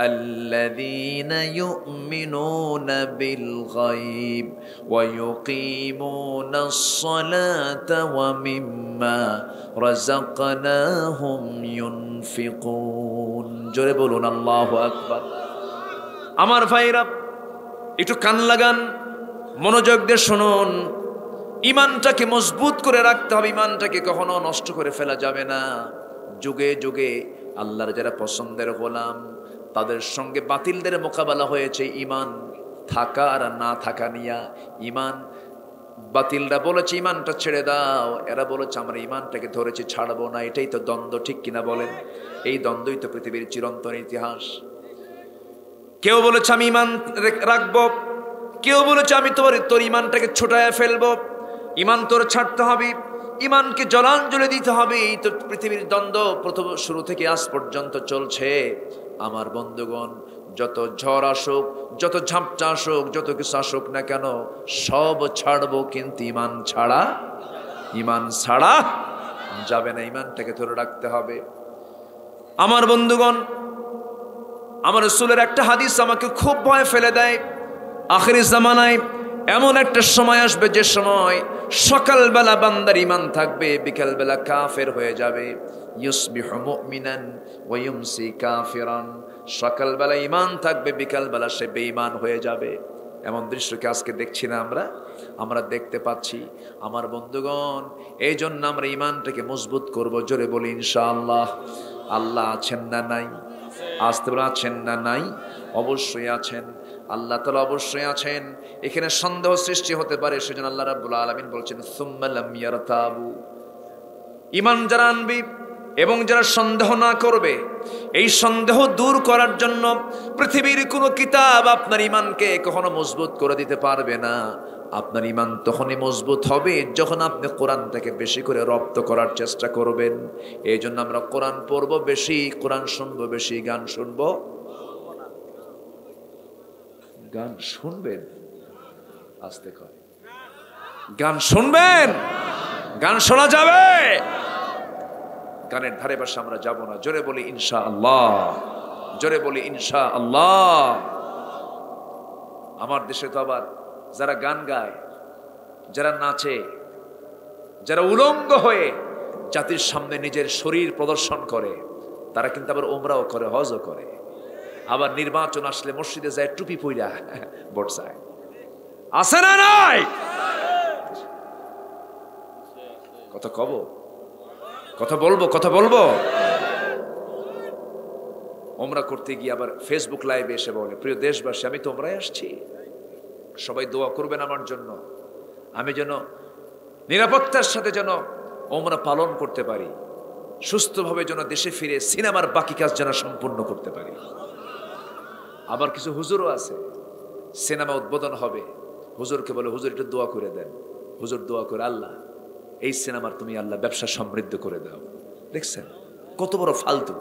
আল্লাযীনা ইউমিনুনা বিল গায়ব ওয়া ইউকিমুনাস সালাতা ওয়া মিম্মা রাযাকনাহুম ইউনফিকুন। জোরে বলুন আল্লাহু আকবার। আমার ভাইরা একটু কান লাগান, মনোযোগ দিয়ে শুনুন। ইমানটাকে মজবুত করে রাখতে হবে, ইমানটাকে কখনো নষ্ট করে ফেলা যাবে না। যুগে যুগে আল্লাহর যারা পছন্দের গোলাম, তাদের সঙ্গে বাতিলদের মোকাবেলা হয়েছে ইমান থাকা আর না থাকা নিয়া। ইমান বাতিলরা বলেছে ইমানটা ছেড়ে দাও, এরা বলেছে আমরা ইমানটাকে ধরেছি ছাড়বো না। এটাই তো দ্বন্দ্ব, ঠিক কিনা বলেন? এই দ্বন্দ্বই তো পৃথিবীর চিরন্তন ইতিহাস। কেউ বলেছে আমি ইমান রাখবো, কেউ বলেছে আমি তোর ইমানটাকে ছোটায় ফেলবো। ইমান তোর ছাড়তে হবে, ইমানকে জলাঞ্জলি দিতে হবে। এই তো পৃথিবীর দ্বন্দ্ব প্রথম শুরু থেকে আজ পর্যন্ত চলছে। আমার বন্ধুগণ, যত ঝড় আসুক, যত ঝাপটা আসুক, যত কিছু আসুক না কেন, সব ছাড়বো, কিন্তু ইমান ছাড়া যাবে না। ইমানটাকে ধরে রাখতে হবে। আমার বন্ধুগণ, আমার রাসূলের একটা হাদিস আমাকে খুব ভয় ফেলে দেয়। আখিরি জামানায় এমন একটা সময় আসবে, যে সময় সকালবেলা বান্দার ইমান থাকবে, বিকালবেলা কাফের হয়ে যাবে। ইউসবিহু মুমিনান ওয়া ইউমসি কাফিরান। সকালবেলা ইমান থাকবে, বিকালবেলা সে বেঈমান হয়ে যাবে। এমন দৃশ্যকে আজকে দেখছি না আমরা দেখতে পাচ্ছি। আমার বন্ধুগণ, এই জন্য আমরা ইমানটাকে মজবুত করব। জোরে বলি ইনশাআল্লাহ। আল্লাহ আছেন না নাই? আসতে বলে আছেন না নাই? অবশ্যই আছেন। আল্লাহ তাআলা অবশ্যই আছেন। এখানে সন্দেহ সৃষ্টি হতে পারে, সেজন্য আল্লাহ রাব্বুল আলামিন বলছেন সুম্মা লাম ইয়ারতাবু। ঈমান যারা আনবে এবং যারা সন্দেহ না করবে, এই সন্দেহ দূর করার জন্য পৃথিবীর কোনো কিতাব আপনার ঈমানকে কখনো মজবুত করে দিতে পারবে না। আপনার ঈমান তখনই মজবুত হবে যখন আপনি কোরআনটাকে বেশি করে রপ্ত করার চেষ্টা করবেন। এই জন্য আমরা কোরআন পড়বো বেশি, কোরআন শুনবো বেশি, গান শুনবো। গান শুনবেন, আস্তে কয় গান শুনবেন। গান শোনা যাবে, গানের ধারে পাশে আমরা যাব না। জোরে বলি ইনশাআল্লাহ, জোরে বলি ইনশাআল্লাহ। আমার দেশে তো আবার যারা গান গায়, যারা নাচে, যারা উলঙ্গ হয়ে জাতির সামনে নিজের শরীর প্রদর্শন করে, তারা কিন্তু আবার উমরাও করে, হজও করে। আবার নির্বাচন আসলে মসজিদে যায় টুপি পইরা ভোট চায়। আছে না নাই? কথা বলবো। ওমরা করতে গিয়ে আবার ফেসবুক লাইভে এসে বলে, প্রিয় দেশবাসী, আমি তো ওমরায় আসছি, সবাই দোয়া করবেন আমার জন্য, আমি যেন নিরাপত্তার সাথে যেন ওমরা পালন করতে পারি, সুস্থভাবে যেন দেশে ফিরে সিনেমার বাকি কাজ যেন সম্পূর্ণ করতে পারি। আবার কিছু হুজুরও আছে, সিনেমা উদ্বোধন হবে, হুজুরকে বলে, হুজুর একটু দোয়া করে দেন। হুজুর দোয়া করে, আল্লাহ এই সিনেমার তুমি আল্লাহ ব্যবসা সমৃদ্ধ করে দাও। দেখছেন কত বড় ফালতু,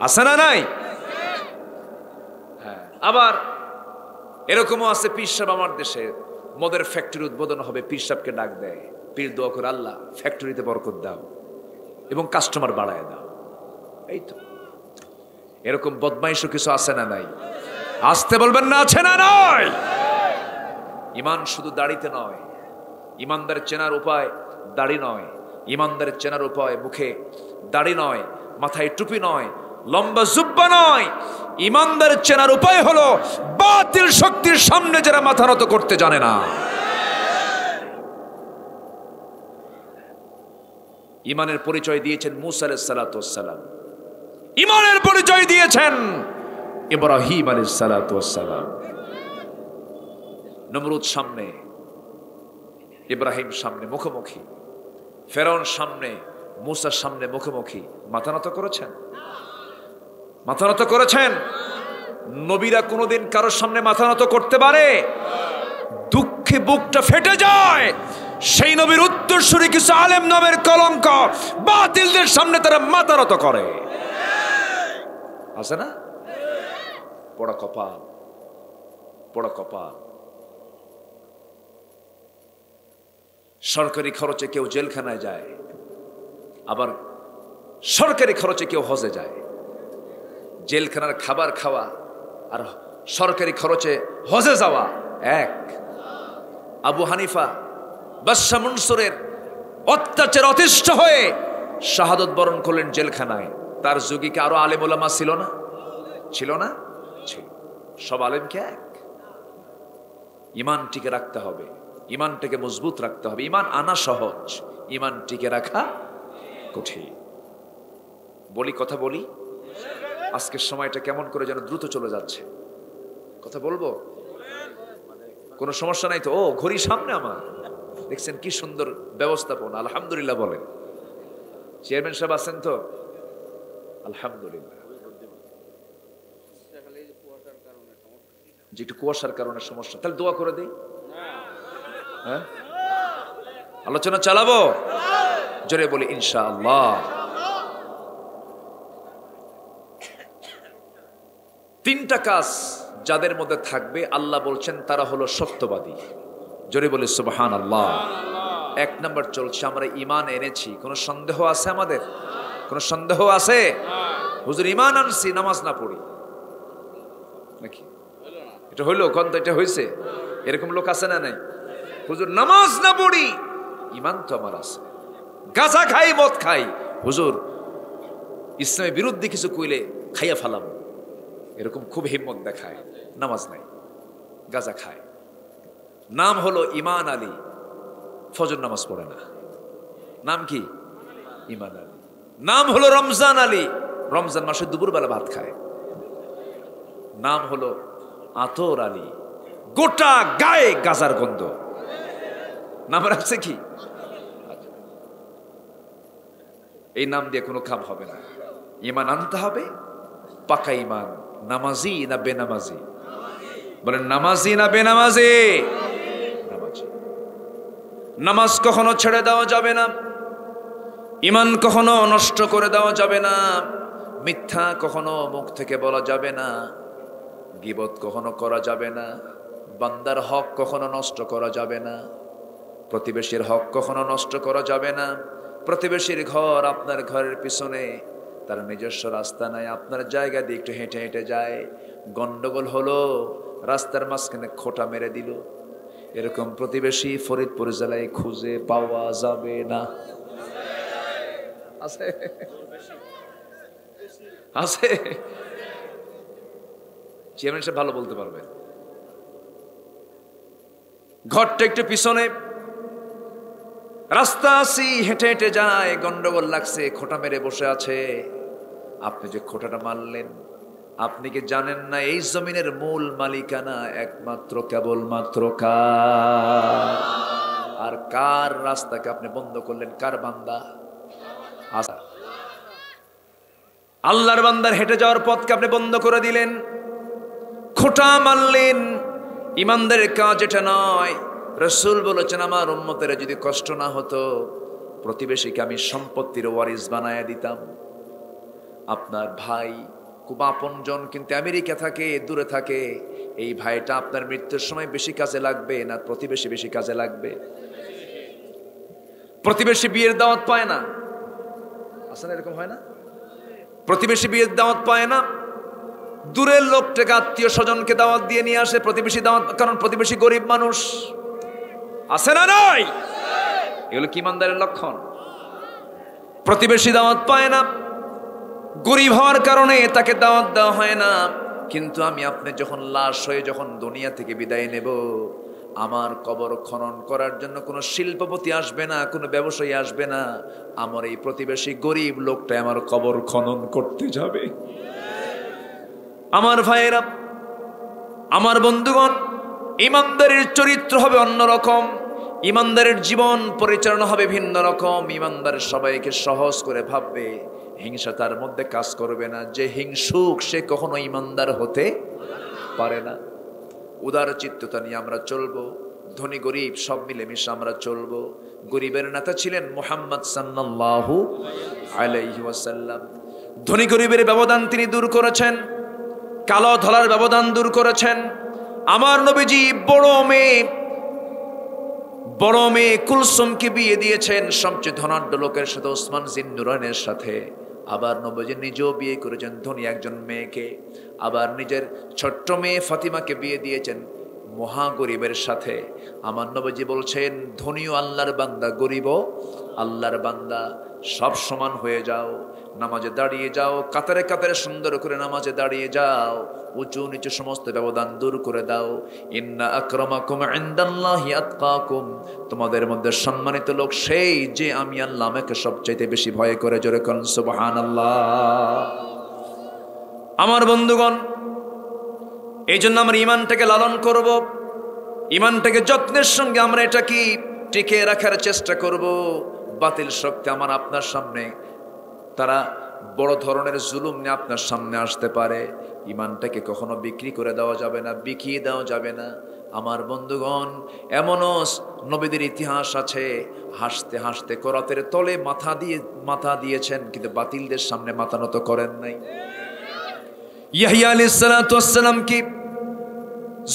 আছে না নাই? হ্যাঁ, আবার এরকমও আছে, পীর সাহেব আমার দেশে মদের ফ্যাক্টরি উদ্বোধন হবে, পীর সাহেবকে ডাক দেয়, পীর দোয়া করে, আল্লাহ ফ্যাক্টরিতে বরকত দাও এবং কাস্টমার বাড়ায় দাও। এই তো এরকম বদমাইশও কিছু আছে না নাই? আসতে বলবেন না, আছে না নয়? ইমান শুধু দাড়িতে নয়, ইমানদার চেনার উপায় দাড়ি নয়, ইমানদার চেনার উপায় মুখে দাড়ি নয়, মাথায় টুপি নয়, লম্বা জুব্বা নয়। ইমানদার চেনার উপায় হলো বাতিল শক্তির সামনে যারা মাথা নত করতে জানে না। ইমানের পরিচয় দিয়েছেন মূসা আলাইহিস সালাতু ওয়াস সালাম, ইমানের পরিচয় দিয়েছেন ইব্রাহিম আলাইহিস সালাতু ওয়াস সালাম। নমরুদ সামনে, ইব্রাহিম সামনে মুখোমুখি, ফেরাউন সামনে, মূসার সামনে মুখোমুখি, মাথা নত করেছেন? মাথা নত করেছেন? নবীরা কোনোদিন কারোর সামনে মাথা নত করতে পারে? দুঃখে বুকটা ফেটে যায়। সেই নবীর উত্তরসূরি কিছু আলেম নামের কলঙ্ক বাতিলদের সামনে তারা মাথা নত করে, আছে না? পোড়া কপাল, পোড়া কপাল। সরকারি খরচে কেউ জেলখানায় যায়, আবার সরকারি খরচে কেউ হজে যায়। জেলখানার খাবার খাওয়া আর সরকারি খরচে হজে যাওয়া এক। আবু হানিফা বাদশা মনসুরের অত্যাচার অতিষ্ঠ হয়ে শাহাদত বরণ করলেন জেলখানায়। তার যুগে কি আরো আলেম ওলামা ছিল না? ছিল না? ছিল। সব আলেমকে এক। ইমান টিকে রাখতে হবে, ইমানটাকে মজবুত রাখতে হবে। ইমান আনা সহজ, ইমান টিকে রাখা কঠিন। কথা বলি, আজকের সময়টা কেমন করে যেন দ্রুত চলে যাচ্ছে। কথা বলবো? কোনো সমস্যা নাই তো? ও, ঘড়ি সামনে আমার, দেখছেন কি সুন্দর ব্যবস্থাপনা। আলহামদুলিল্লাহ বলেন। চেয়ারম্যান সাহেব আছেন তো? আলহামদুলিল্লাহ। যে একটু কুয়াশার কারণে সমস্যা, তাহলে দোয়া করে দিই। হ্যাঁ, আলোচনা চালাবো, জোরে বলি ইনশাআল্লাহ। তিনটা কাজ যাদের মধ্যে থাকবে আল্লাহ বলছেন তারা হলো সত্যবাদী। জোরে বলি সুবহানাল্লাহ। এক নাম্বার চলছে, আমরা ঈমান এনেছি। কোনো সন্দেহ আছে আমাদের? কোনো সন্দেহ আছে? হুজুর ঈমান আনছি, নামাজ না পড়ি নাকি? এটা হইলো কোন? এটা হয়েছে? এরকম লোক আছে না নাই? হুজুর নামাজ না পড়ি, ঈমান তো আমার আছে। গাঁজা খাই, মদ খাই, হুজুর ইসলামের বিরুদ্ধে কিছু কইলে খাইয়া ফেলাবো, এরকম খুব হিম্মত দেখায়। নামাজ নাই, গাঁজা খায়। নাম হলো ঈমান আলী, ফজর নামাজ পড়ে না। নাম কি? ঈমান আলী। নাম হলো রমজান আলী, রমজান মাসে দুপুরবেলা ভাত খায়। নাম হলো আতর আলী, গোটা গায়ে গাজার গন্ধ। নাম রাখছে কি? এই নাম দিয়ে কোনো কাম হবে না। ঈমান আনতে হবে, পাকা ঈমান। নামাজি না বেনামাজি? বলেন নামাজি না বেনামাজি? নামাজি। নামাজ কখনো ছেড়ে দেওয়া যাবে না, ঈমান কখনো নষ্ট করে দেওয়া যাবে না, মিথ্যা কখনো মুখ থেকে বলা যাবে না, গীবত কখনো করা যাবে না, বান্দার হক কখনো নষ্ট করা যাবে না, প্রতিবেশীর হক কখনো নষ্ট করা যাবে না। প্রতিবেশীর ঘর আপনার ঘরের পিছনে, তার নিজস্ব রাস্তা নাই, আপনার জায়গা দিয়ে একটু হেঁটে হেঁটে যায়, গন্ডগোল হলো, রাস্তার মাঝখানে খোঁটা মেরে দিল, এরকম প্রতিবেশী ফরিদপুর জেলায় খুঁজে পাওয়া যাবে না। আছে? আছে? চেয়ারম্যান সাহেব ভালো বলতে পারবে। ঘরটা একটু পিছনে, রাস্তা আসি, হেঁটে হেঁটে যায়, গন্ডগোল লাগছে, খোঁটা মেরে বসে আছে। আপনি যে খোঁটাটা মারলেন, আপনি কি জানেন না এই জমিনের মূল মালিকানা একমাত্র কেবলমাত্র কার? আর কার রাস্তাকে আপনি বন্ধ করলেন? কার বান্দা? আল্লাহর বান্দার হেঁটে যাওয়ার পথকে আপনি বন্ধ করে দিলেন, খোঁটা মারলেন। ইমানদারের কাজ এটা নয়। রাসূল বলেছেন, আমার উম্মতের যদি কষ্ট না হতো, প্রতিবেশীকে আমি সম্পত্তির ওয়ারিস বানায়া দিতাম। আপনার ভাই খুব আপনজন, কিন্তু আমেরিকা থাকে, দূরে থাকে, এই ভাইটা আপনার মৃত্যুর সময় বেশি কাজে লাগবে না প্রতিবেশী বেশি কাজে লাগবে? প্রতিবেশী বিয়ের দাওয়াত পায় না, আসলে এরকম হয় না? প্রতিবেশী বিয়ের দাওয়াত পায় না, দূরের লোকটাকে আত্মীয় স্বজনকে দাওয়াত দিয়ে নিয়ে আসে প্রতিবেশী দাওয়াত, কারণ প্রতিবেশী গরিব মানুষ। আছে না নাই? এগুলো কি ইমানদারের লক্ষণ? প্রতিবেশী দাওয়াত পায় না, গরিব হওয়ার কারণে তাকে দাওয়াত দেওয়া হয় না। কিন্তু আমি আপনি যখন লাশ হয়ে যখন দুনিয়া থেকে বিদায় নেব, আমার কবর খনন করার জন্য কোনো শিল্পপতি আসবে না, কোনো ব্যবসায়ী আসবে না, আমার এই প্রতিবেশী গরিব লোকটা আমার কবর খনন করতে যাবে। আমার ভাইয়েরা, আমার বন্ধুগণ, ইমানদারের চরিত্র হবে অন্যরকম, ইমানদারের জীবন পরিচালনা হবে ভিন্ন রকম। ইমানদার সবাইকে সহজ করে ভাববে, হিংসা তার মধ্যে কাজ করবে না। যে হিংসুক সে কখনো ইমানদার হতে পারে না। উদার চিত্ততা নিয়ে আমরা চলবো, ধনী গরিব সব মিলেমিশে আমরা চলবো। গরিবের নেতা ছিলেন মুহাম্মদ সাল্লাল্লাহু আলাইহি ওয়াসাল্লাম। ধনী গরিবের ব্যবধান তিনি দূর করেছেন, কালো ধলার ব্যবধান দূর করেছেন। আমার নবীজি বড় মেয়ে বড় মেয়ে কুলসুমকে বিয়ে দিয়েছেন সবচেয়ে ধনাঢ্য লোকের সাথে, ওসমান জিন্নুরানের সাথে। আবার নবীজি নিজেও বিয়ে করেছেন ধনী একজন মেয়েকে। আবার নিজের ছোট্ট মেয়ে ফাতিমাকে বিয়ে দিয়েছেন মহা গরিবের সাথে। আমার নবীজি বলছেন, ধনীও আল্লাহর বান্দা, গরিবও আল্লাহর বান্দা, সব সমান হয়ে যাও, নামাজে দাঁড়িয়ে যাও, কাতারে কাতারে সুন্দর করে নামাজে দাঁড়িয়ে যাও, উঁচু নিচু সমস্ত ব্যবধান দূর করে দাও। ইন্না আকরামাকুম ইনদাল্লাহি আতকাকুম, তোমাদের মধ্যে সম্মানিত লোক সেই যে আমি আল্লাহ আমাকে সবচাইতে বেশি ভয় করে। জোরে কোন সুবহানাল্লাহ। আমার বন্ধুগণ, এই জন্য আমরা ইমানটাকে লালন করব, ইমানটাকে যত্নের সঙ্গে আমরা এটা কি টিকে রাখার চেষ্টা করব। বাতিল শক্তি আমার আপনার সামনে, তারা বড় ধরনের জুলুম নিয়ে আপনার সামনে আসতে পারে। ইমানটাকে কখনো বিক্রি করে দেওয়া যাবে না, বিকিয়ে দেওয়া যাবে না। আমার বন্ধুগণ, এমনও নবীদের ইতিহাস আছে, হাসতে হাসতে করাতের তলে মাথা দিয়েছেন, কিন্তু বাতিলদের সামনে মাথা নত করেন নাই। ইয়াহইয়া আলাইহিস সালাতু ওয়াস সালাম কি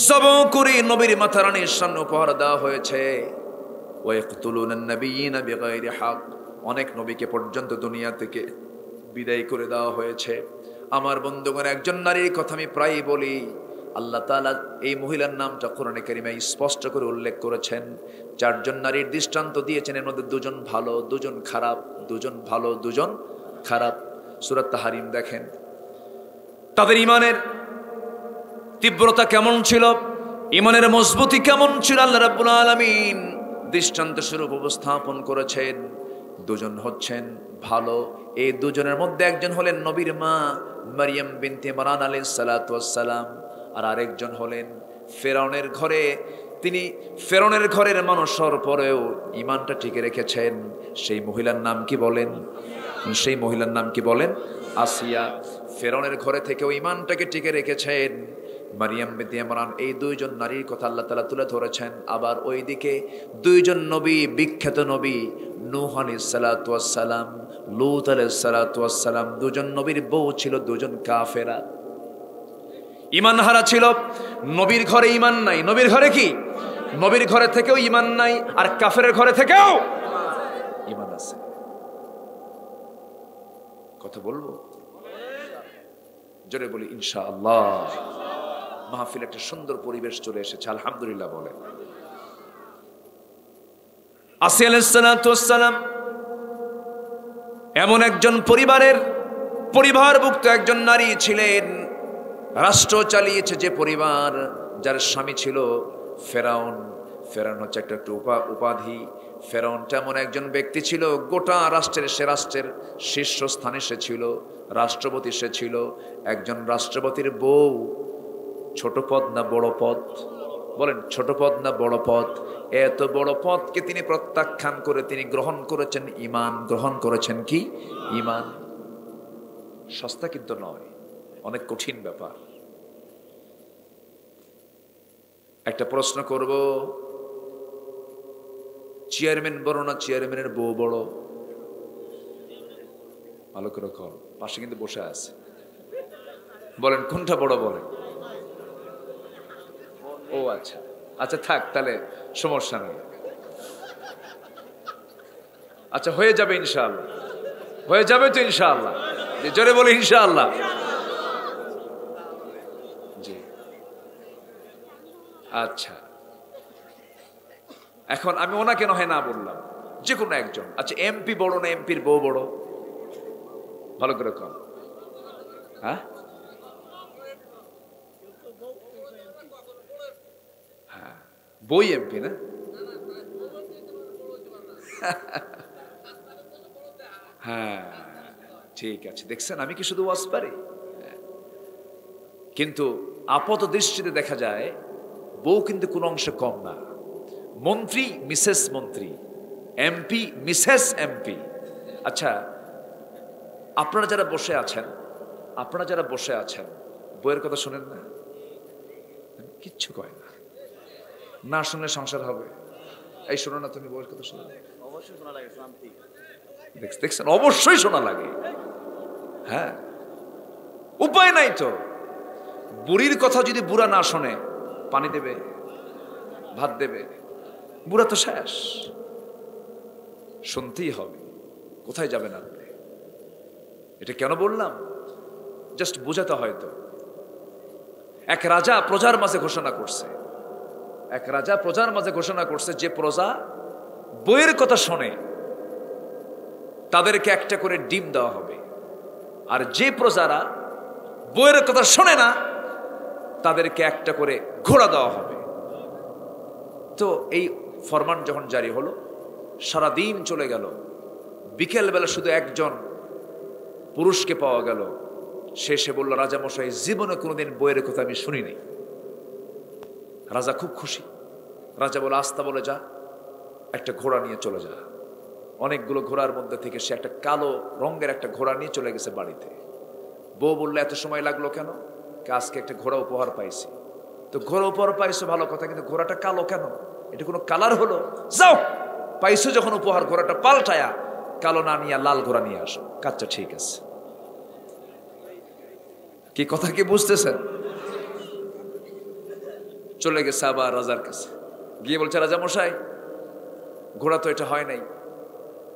জবাহ করে নবীর মাথা রানীর সামনে উপহার দেওয়া হয়েছে। ওয়ায়াকতুলুনান নাবিয়্যিনা বিগাইরি হক, অনেক নবীকে পর্যন্ত দুনিয়া থেকে বিদায় করে দেওয়া হয়েছে। আমার বন্ধুগণ, একজন নারীর কথা আমি প্রায়ই বলি, আল্লাহ তাআলা এই মহিলার নামটা কোরআনে কারিমে স্পষ্ট করে উল্লেখ করেছেন। চারজন নারীর দৃষ্টান্ত দিয়েছেন, এর মধ্যে দুজন ভালো, দুজন খারাপ, দুজন ভালো, দুজন খারাপ। সূরা তাহরিম দেখেন, তাদের ইমানের তীব্রতা কেমন ছিল, ইমানের মজবুতি কেমন ছিল, আল্লাহ রাব্বুল আলামিন দৃষ্টান্ত স্বরূপ উপস্থাপন করেছেন। দুজন হচ্ছেন ভালো, এই দুজনের মধ্যে একজন হলেন নবীর মা মারিয়াম বিনতে ইমরান আলাইহিস সালাতু ওয়াস সালাম, আর আরেকজন হলেন ফেরাউনের ঘরে, তিনি ফেরাউনের ঘরের মানুষ হওয়ার পরেও ইমানটা টিকে রেখেছেন। সেই মহিলার নাম কি বলেন? সেই মহিলার নাম কি বলেন? আসিয়া। ফেরাউনের ঘরে থেকেও ইমানটাকে টিকে রেখেছেন মারিয়াম বিনতে ইমরান। এই দুইজন নারীর কথা আল্লাহ তাআলা তুলে ধরেছেন। আবার ওইদিকে দুইজন নবী, বিখ্যাত নবী নূহ আলাইহিস সালাতু ওয়াস সালাম, লূত আলাইহিস সালাতু ওয়াস সালাম, দুজন নবীর বউ ছিল দুজন কাফেরা, ঈমান হারা ছিল। নবীর ঘরে ঈমান নাই, নবীর ঘরে কি? নবীর ঘরে থেকেও ঈমান নাই, আর কাফেরের ঘরে থেকেও ঈমান আছে। কথা বলবো? জোরে বলি ইনশাআল্লাহ। মাহফিল একটা সুন্দর পরিবেশ চলে এসেছে, আলহামদুলিল্লাহ বলেন। আসিয়া আলাইহিস সালাতু ওয়াস সালাম এমন একজন পরিবারভুক্ত একজন নারী ছিলেন, রাষ্ট্র চালিয়েছে যে পরিবার, যার স্বামী ছিল ফেরাউন। ফেরাউন হচ্ছে একটা উপাধি। ফেরাউন তেমন একজন ব্যক্তি ছিল, গোটা রাষ্ট্রের শীর্ষস্থানে সে ছিল, রাষ্ট্রপতি সে ছিল। একজন রাষ্ট্রপতির বউ, ছোট পদ না বড় পদ? বলেন, ছোট পদ না বড় পদ? এত বড় পদকে তিনি প্রত্যাখ্যান করে তিনি গ্রহণ করেছেন ঈমান। গ্রহণ করেছেন কি? ঈমান। সস্তা কিন্তু নয়, অনেক কঠিন ব্যাপার। একটা প্রশ্ন করব, চেয়ারম্যান বড় না চেয়ারম্যানের বউ বড়? ভালো করে কর, পাশে কিন্তু বসে আছে, বলেন কোনটা বড়? বলেন। ও আচ্ছা আচ্ছা, থাক তাহলে, সমস্যা নেই। আচ্ছা, হয়ে যাবে ইনশাআল্লাহ, হয়ে যাবে তো ইনশাআল্লাহ। জোরে বলে ইনশাআল্লাহ। জি আচ্ছা, এখন আমি ওনাকে নয় না বললাম, যে কোনো একজন। আচ্ছা, এমপি বড় না এমপির বউ বড়? ভালো করে কর। হ্যাঁ, বই এমপি না? হ্যাঁ ঠিক আছে, দেখছেন আমি কি শুধু ওয়াজ পারি? কিন্তু আপাত দৃষ্টিতে দেখা যায় বউ কিন্তু কোনো অংশে কম না। মন্ত্রী মিসেস মন্ত্রী, এমপি মিসেস এমপি। আচ্ছা, আপনারা যারা বসে আছেন বউয়ের কথা শোনেন না? কিচ্ছু কয় না, না শুনলে সংসার হবে? এই শোনো না, তুমি বউয়ের কথা শোনো? অবশ্যই শোনা লাগে, শান্তি। দেখছেন, অবশ্যই শোনা লাগে। হ্যাঁ, উপায় নাই তো। বুড়ির কথা যদি বুড়া না শোনে, পানি দেবে, ভাত দেবে? বুড়া তো শেষ, শুনতেই হবে। কোথায় যাবেন আপনি? এটা কেন বললাম? জাস্ট বোঝাতে হয়তো। এক রাজা প্রজার মাঝে ঘোষণা করছে, এক রাজা প্রজার মাঝে ঘোষণা করছে, যে প্রজা বইয়ের কথা শোনে তাদেরকে একটা করে ডিম দেওয়া হবে, আর যে প্রজারা বইয়ের কথা শোনে না তাদেরকে একটা করে ঘোড়া দেওয়া হবে। তো এই ফরমান যখন জারি হলো, সারাদিন চলে গেল, বিকেলবেলা শুধু একজন পুরুষকে পাওয়া গেল। সে বলল, রাজামশাই, জীবনে কোনোদিন বইয়ের কথা আমি শুনিনি। রাজা খুব খুশি। রাজা বলে, আস্তা বলে যা, একটা ঘোড়া নিয়ে চলে যা। অনেকগুলো ঘোড়ার মধ্যে থেকে সে একটা কালো রঙের একটা ঘোড়া নিয়ে চলে গেছে বাড়িতে। বউ বললো, এত সময় লাগলো কেন? আজকে একটা ঘোড়া উপহার পাইছি। তো ঘোড়া উপহার পাইছো ভালো কথা, কিন্তু ঘোড়াটা কালো কেন? এটা কোনো কালার হলো? যাও, পাইছো যখন উপহার, ঘোড়াটা পাল্টায়া কালো না নিয়ে লাল ঘোড়া নিয়ে আসো। কাচ্চা ঠিক আছে। কি কথা কি বুঝতেছেন? চলে গেছে আবার রাজার কাছে, গিয়ে বলছে, রাজা মশাই, ঘোড়া তো এটা হয় নাই,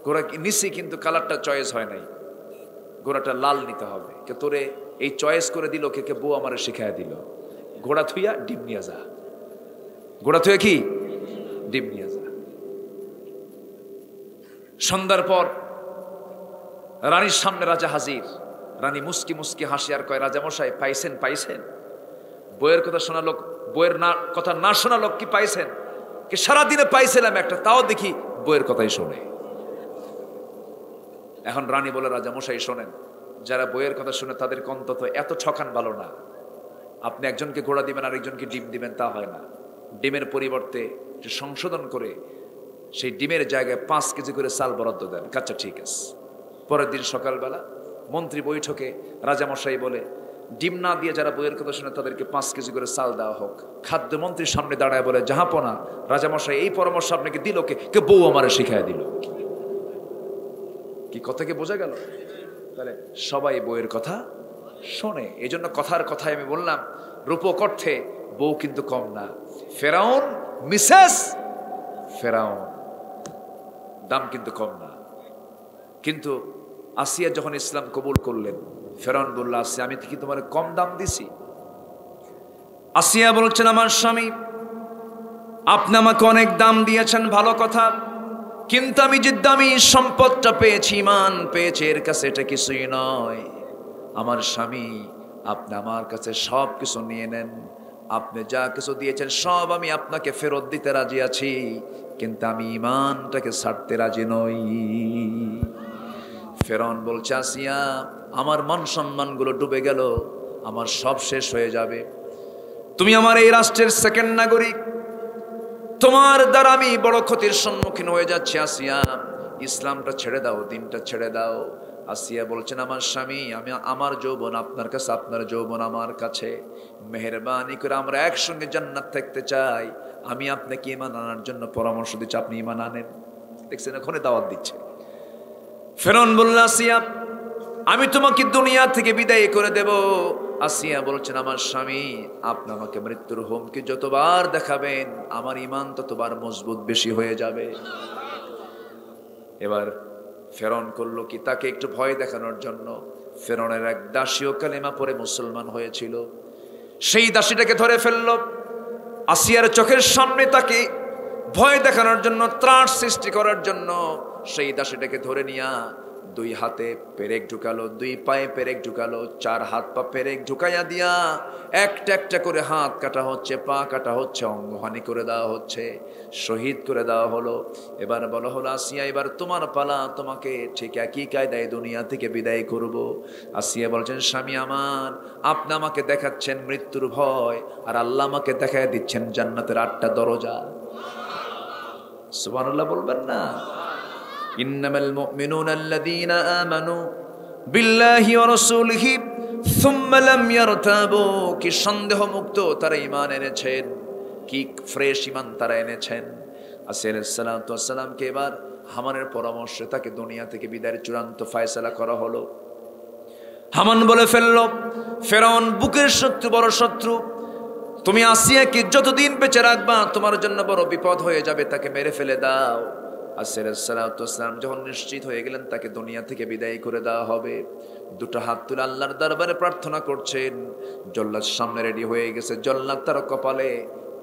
ঘোড়া নিছি কিন্তু কালারটা চয়েস হয় নাই, ঘোড়াটা লাল নিতে হবে। কে তোরে এই চয়েস করে দিল? কে বউ আমারে শিখাই দিল। ঘোড়া থুইয়া ডিম নিয়ে যা, ঘোড়া থুয়ে কি ডিম নিয়ে যা। সন্ধ্যার পর রানীর সামনে রাজা হাজির। রানী মুস্কি মুস্কি হাসি আর কয়, রাজা মশাই, পাইছেন? পাইছেন? বইয়ের কথা শোনা লোক, বইয়ের না কথা না শোনা লোক কি পাইছেন? কি সারাদিনে পাইছিলাম একটা, তাও দেখি বইয়ের কথাই শোনে। এখন রানী বলে, রাজা মশাই শোনেন, যারা বইয়ের কথা শুনে তাদেরকে অন্তত এত ঠকান ভালো না। আপনি একজনকে ঘোড়া দিবেন আর একজনকে ডিম দিবেন, তা হয় না। ডিমের পরিবর্তে সংশোধন করে সেই ডিমের জায়গায় 5 কেজি করে চাল বরাদ্দ দেন। কাচ্চা ঠিক আছে। পরের দিন সকালবেলা মন্ত্রী বৈঠকে রাজামশাই বলে, ডিম না দিয়ে যারা বইয়ের কথা শুনে তাদেরকে 5 কেজি করে চাল দেওয়া হোক। খাদ্যমন্ত্রীর সামনে দাঁড়ায় বলে, জাহাপনা, রাজামশাই এই পরামর্শ আপনাকে দিল কে? বউ আমারে শিখাই দিল। কি কথা কি বোঝা গেল? তাহলে সবাই বইয়ের কথা শোনে। এই জন্য কথার কথায় আমি বললাম, রূপক অর্থে বউ কিন্তু কম না। ফেরাউন, মিসেস ফেরাউন, দাম কিন্তু কম না। কিন্তু আসিয়া যখন ইসলাম কবুল করলেন, ফেরাউন বলল, আসিয়া, আমি কি তোমার কম দাম দিছি? আসিয়া বলছেন, আমার স্বামী, আপনি আমাকে অনেক দাম দিয়েছেন, ভালো কথা, কিন্তু আমি যে দামি সম্পদটা পেয়েছি, ইমান পেয়েছি, এর কাছে এটা কিছুই নয়। আমার স্বামী, আপনি আমার কাছে সব কিছু নিয়ে নেন, আপনি যা কিছু দিয়েছেন সব আমি আপনাকে ফেরত দিতে রাজি আছি, কিন্তু আমি ইমানটাকে ছাড়তে রাজি নই। ফেরাউন বলছে, আসিয়া, আমার মান সম্মানগুলো ডুবে গেল, আমার সব শেষ হয়ে যাবে। তুমি আমার এই রাষ্ট্রের সেকেন্ড নাগরিক, তোমার দ্বারা আমি বড় ক্ষতির সম্মুখীন হয়ে যাচ্ছি। আসিয়া, ইসলামটা ছেড়ে দাও, দিনটা ছেড়ে দাও। আসিয়া বলছেন, আমার স্বামী, আমি আমার যৌবন আপনার কাছে, আপনার যৌবন আমার কাছে, মেহেরবানি করে আমরা একসঙ্গে জান্নাত থাকতে চাই। আমি আপনাকে ঈমান আনার জন্য পরামর্শ দিচ্ছি, আপনি ঈমান আনেন। দেখছেন, এখনই দাওয়াত দিচ্ছে। ফেরাউন বলল, আসিয়া, আমি তোমাকে দুনিয়া থেকে বিদায় করে দেব। আসিয়া বলছেন, আমার স্বামী, আপনি আমাকে মৃত্যুর হুমকি যতবার দেখাবেন আমার ঈমান ততবার মজবুত বেশি হয়ে যাবে। এবার ফেরাউন করলো কি, তাকে একটু ভয় দেখানোর জন্য ফেরাউনের এক দাসীও কালেমা পড়ে মুসলমান হয়েছিল, সেই দাসীটাকে ধরে ফেললো। আসিয়ার চোখের সামনে তাকে ভয় দেখানোর জন্য, ত্রাস সৃষ্টি করার জন্য সেই দাসীটাকে ধরে নিয়া 2 হাতে পেরেক ঢুকালো, 2 পায়ে পেরেক ঢুকালো, 4 হাত পা পেরেক ঢুকাইয়া দিয়া একটা একটা করে হাত কাটা হচ্ছে, পা কাটা হচ্ছে, অঙ্গহানি করে দেওয়া হচ্ছে, শহীদ করে দেওয়া হলো। এবার বলা হলো, আসিয়া, এবার তোমার পালা, তোমাকে ঠিক একই কায়দায় দুনিয়া থেকে বিদায় করব। আসিয়া বলছেন, স্বামী আমার, আপনি আমাকে দেখাচ্ছেন মৃত্যুর ভয়, আর আল্লাহ আমাকে দেখায় দিচ্ছেন জান্নাতের 8টা দরজা। সুবহানাল্লাহ বলবেন না? ইন্নামাল মুমিনুনা আল্লাযীনা আমানু বিল্লাহি ওয়া রাসূলিহি সুম্মা লাম ইয়ারতাবু, কি সন্দেহ মুক্ত তারা ঈমান এনেছেন, কি ফ্রেশ ঈমান তারা এনেছেন। আসিয়া আলাইহিস সালাতু ওয়াস সালামকে এবার হামানের পরামর্শে তাকে দুনিয়া থেকে বিদায়ের চূড়ান্ত ফয়সালা করা হলো। হামান বলে ফেলল, ফেরাউন বুকের শত্রু, বড় শত্রু, তুমি আসিয়াকে যতদিন বেঁচে রাখবা তোমার জন্য বড় বিপদ হয়ে যাবে, তাকে মেরে ফেলে দাও। আসিয়া আলাইহিস সালাম যখন নিশ্চিত হয়ে গেলেন তাকে দুনিয়া থেকে বিদায় করে দেওয়া হবে, দুটো হাত তুলে আল্লাহর দরবারে প্রার্থনা করছেন। জল্লাদ সামনে রেডি হয়ে গেছে, জল্লাদ তার কপালে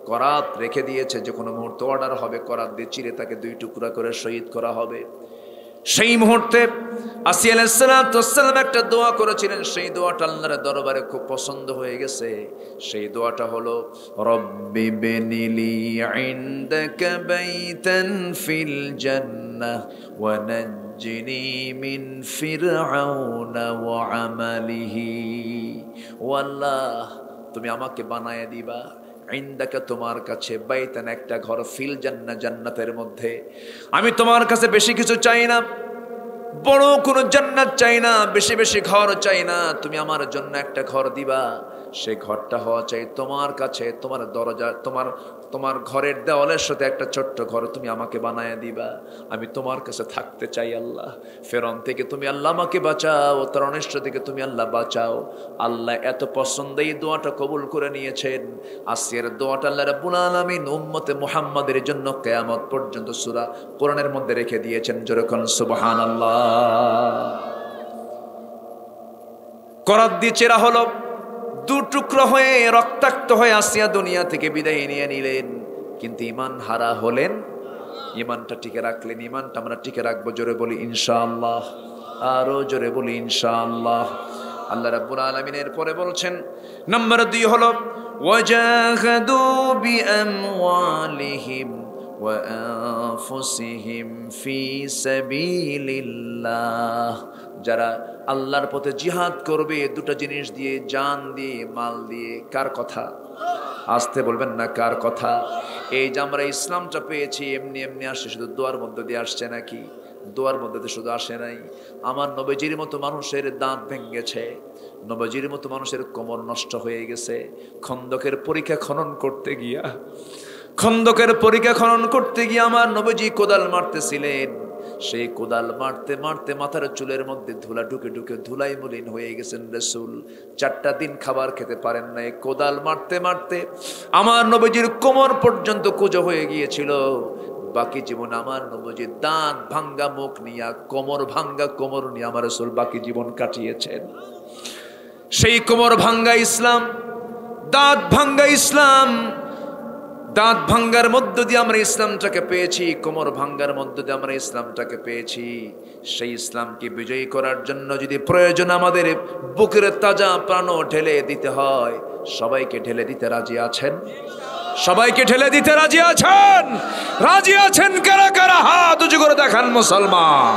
করাত রেখে দিয়েছে, যে কোনো মুহূর্তে অর্ডার হবে করাত দিয়ে চিরে তাকে দুই টুকরা করে শহীদ করা হবে। সেই মুহূর্তে আসিয়া আলাইহিস সালাম একটা দোয়া করেছিলেন, সেই দোয়াটা আল্লাহর দরবারে খুব পছন্দ হয়ে গেছে। সেই দোয়াটা হলো, রব্বি বিনিলি ইনদাকা বাইতান ফিল জান্নাহ ওয়া নাজ্জিনি মিন ফিরআউনা ওয়া আমালিহি। ও আল্লাহ, তুমি আমাকে বানায় দিবা ইনদাকা তোমার কাছে, বাইতান একটা ঘর, ফিল জান্নাহ জান্নাতের মধ্যে। আমি তোমার কাছে বেশি কিছু চাই না, বড় কোনো জান্নাত চাই না, বেশি বেশি ঘর চাই না, তুমি আমার জন্য একটা ঘর দিবা। সেই ঘরটা হওয়া চাই তোমার কাছে, তোমার দরজা, তোমার ঘরের দেওয়ালের সাথে একটা ছোট্ট ঘর তুমি আমাকে বানায় দিবা। আমি তোমার কাছে থাকতে চাই আল্লাহ। ফেরন থেকে তুমি আল্লাহ আমাকে বাঁচাও, তার অনিষ্ট থেকে তুমি আল্লাহ বাঁচাও। আল্লাহ এত পছন্দ এই দোয়াটা কবুল করে নিয়েছেন। আসিয়ার দোয়াটা আল্লাহ রাব্বুল আলামিন উম্মতে মুহাম্মাদের জন্য কিয়ামত পর্যন্ত সূরা কোরআনের মধ্যে রেখে দিয়েছেন। জোরে কোন সুবহানাল্লাহ। করাত দিয়ে চেরা হলো, দু টুকরো হয়ে রক্তাক্ত হয়ে আসিয়া দুনিয়া থেকে বিদায় নিয়ে নিলেন, কিন্তু ঈমান হারা হলেন। ঈমানটা টিকে রাখলেন। ঈমানটা আমরা টিকে রাখবো, জোরে বলি ইনশাআল্লাহ, আরো জোরে বলি ইনশাআল্লাহ। আল্লাহ রাব্বুল আলামিন এর পরে বলছেন, নাম্বার 2 হলো ওয়াজাহাদু বিআমওয়ালিহিম ওয়া আনফুসিহিম ফি সাবিলিল্লাহ। যারা আল্লাহর পথে জিহাদ করবে দুটো জিনিস দিয়ে, জান দিয়ে, মাল দিয়ে। কার কথা? আসতে বলবেন না, কার কথা? এই যে আমরা ইসলামটা পেয়েছি এমনি এমনি আসছে, শুধু দোয়ার মধ্যে দিয়ে আসছে নাকি? দোয়ার মধ্যে দিয়ে শুধু আসে নাই। আমার নবীজির মতো মানুষের দাঁত ভেঙেছে, নবীজির মতো মানুষের কোমর নষ্ট হয়ে গেছে। খন্দকের পরীক্ষা খনন করতে গিয়ে আমার নবীজি কোদাল মারতেছিলেন। সেই কোদাল মারতে মারতে মাথার চুলের মধ্যে ধুলা ঢুকে ঢুকে ধুলাই মলিন হয়ে গেছেন রাসূল। 4টা দিন খাবার খেতে পারেন নাই। কোদাল মারতে মারতে আমার নবীজির কোমর পর্যন্ত কুঁজো হয়ে গিয়েছিল। বাকি জীবন আমার নবীজির দাঁত ভাঙ্গা মুখ নিয়ে, কোমর ভাঙ্গা কোমর নিয়ে আমার রাসূল বাকি জীবন কাটিয়েছেন। সেই কোমর ভাঙ্গা ইসলাম, দাঁত ভাঙ্গা ইসলাম, দাঁত ভাঙ্গার মধ্য দিয়ে আমরা ইসলামটাকে পেয়েছি, কোমর ভাঙ্গার মধ্য দিয়ে আমরা ইসলামটাকে পেয়েছি। সেই ইসলামকে বিজয়ী করার জন্য যদি প্রয়োজন আমাদের বুকের তাজা প্রাণ ঢেলে দিতে হয়, সবাইকে ঢেলে দিতে রাজি আছেন? সবাইকে ঢেলে দিতে রাজি আছেন? রাজি আছেন কারা কারা? হাত উঁচু করে দেখান মুসলমান।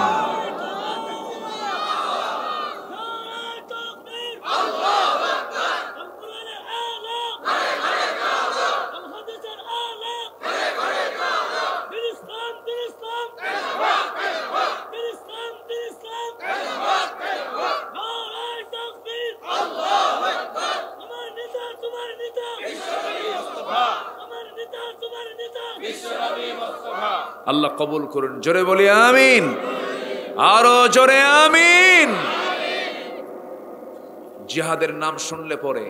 আল্লাহ কবুল করুন, জোরে বলি আমিন, আরো জোরে আমিন। জিহাদের নাম শুনলে পরে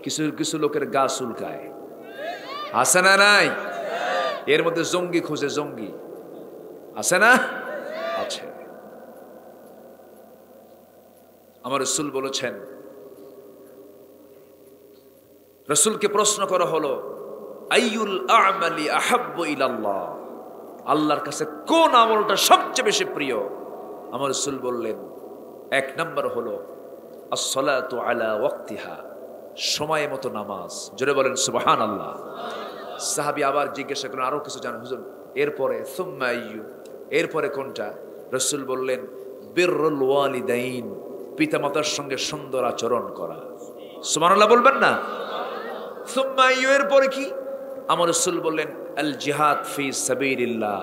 কিছু কিছু লোকের গা চুলকায়, আছে না নাই? এর মধ্যে জঙ্গি খুঁজে, জঙ্গি আছে না? আছে। আমার রাসূল বলেছেন, রাসূলকে প্রশ্ন করা হলো, আইয়ুল আমালি আহাব্বু ইলাল্লাহ, আল্লাহর কাছে কোন আমলটা সবচেয়ে বেশি প্রিয়? আমার রাসূল বললেন, 1 নম্বর হলো as-salatu ala waqtiha, সময় মতো নামাজ। জোরে বলেন সুবহানাল্লাহ। সাহাবী আবার জিজ্ঞাসা করেন, আরো কিছু জানেন হুজুর? এরপরে সুম্মা আইয়ু, এরপরে কোনটা? রাসূল বললেন, বিররুল ওয়ালিদাইন, পিতামাতার সঙ্গে সুন্দর আচরণ করা। সুবহানাল্লাহ বলবেন না? সুম্মা আইয়ু, এরপরে কি? আমার রাসূল বললেন, আল জিহাদ ফি সাবিলিল্লাহ,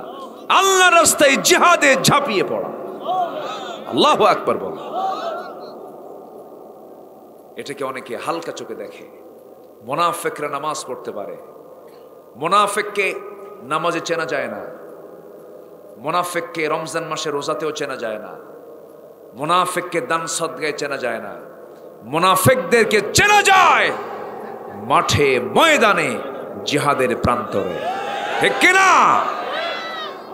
আল্লাহর রাস্তায় জিহাদে ঝাঁপিয়ে পড়া। আল্লাহু আকবার বল। এটাকে অনেকে হালকা চোখে দেখে। মুনাফিকরা নামাজ পড়তে পারে, মুনাফিককে নামাজে চেনা যায় না, মুনাফিককে রমজান মাসে রোজাতেও চেনা যায় না, মুনাফিককে দান সদকায় চেনা যায় না। মুনাফিকদেরকে চেনা যায় মাঠে ময়দানে জিহাদের প্রান্তরে, ঠিক কিনা?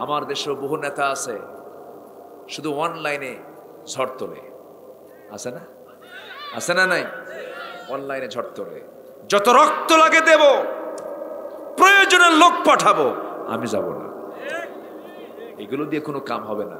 আমার দেশের বহু নেতা আছে শুধু অনলাইনে ঝড় তোলে, আছে না? আছে না নাই? অনলাইনে ঝড় তোলে, যত রক্ত লাগে দেব, প্রয়োজনে লোক পাঠাবো, আমি যাব না। এগুলো দিয়ে কোনো কাম হবে না।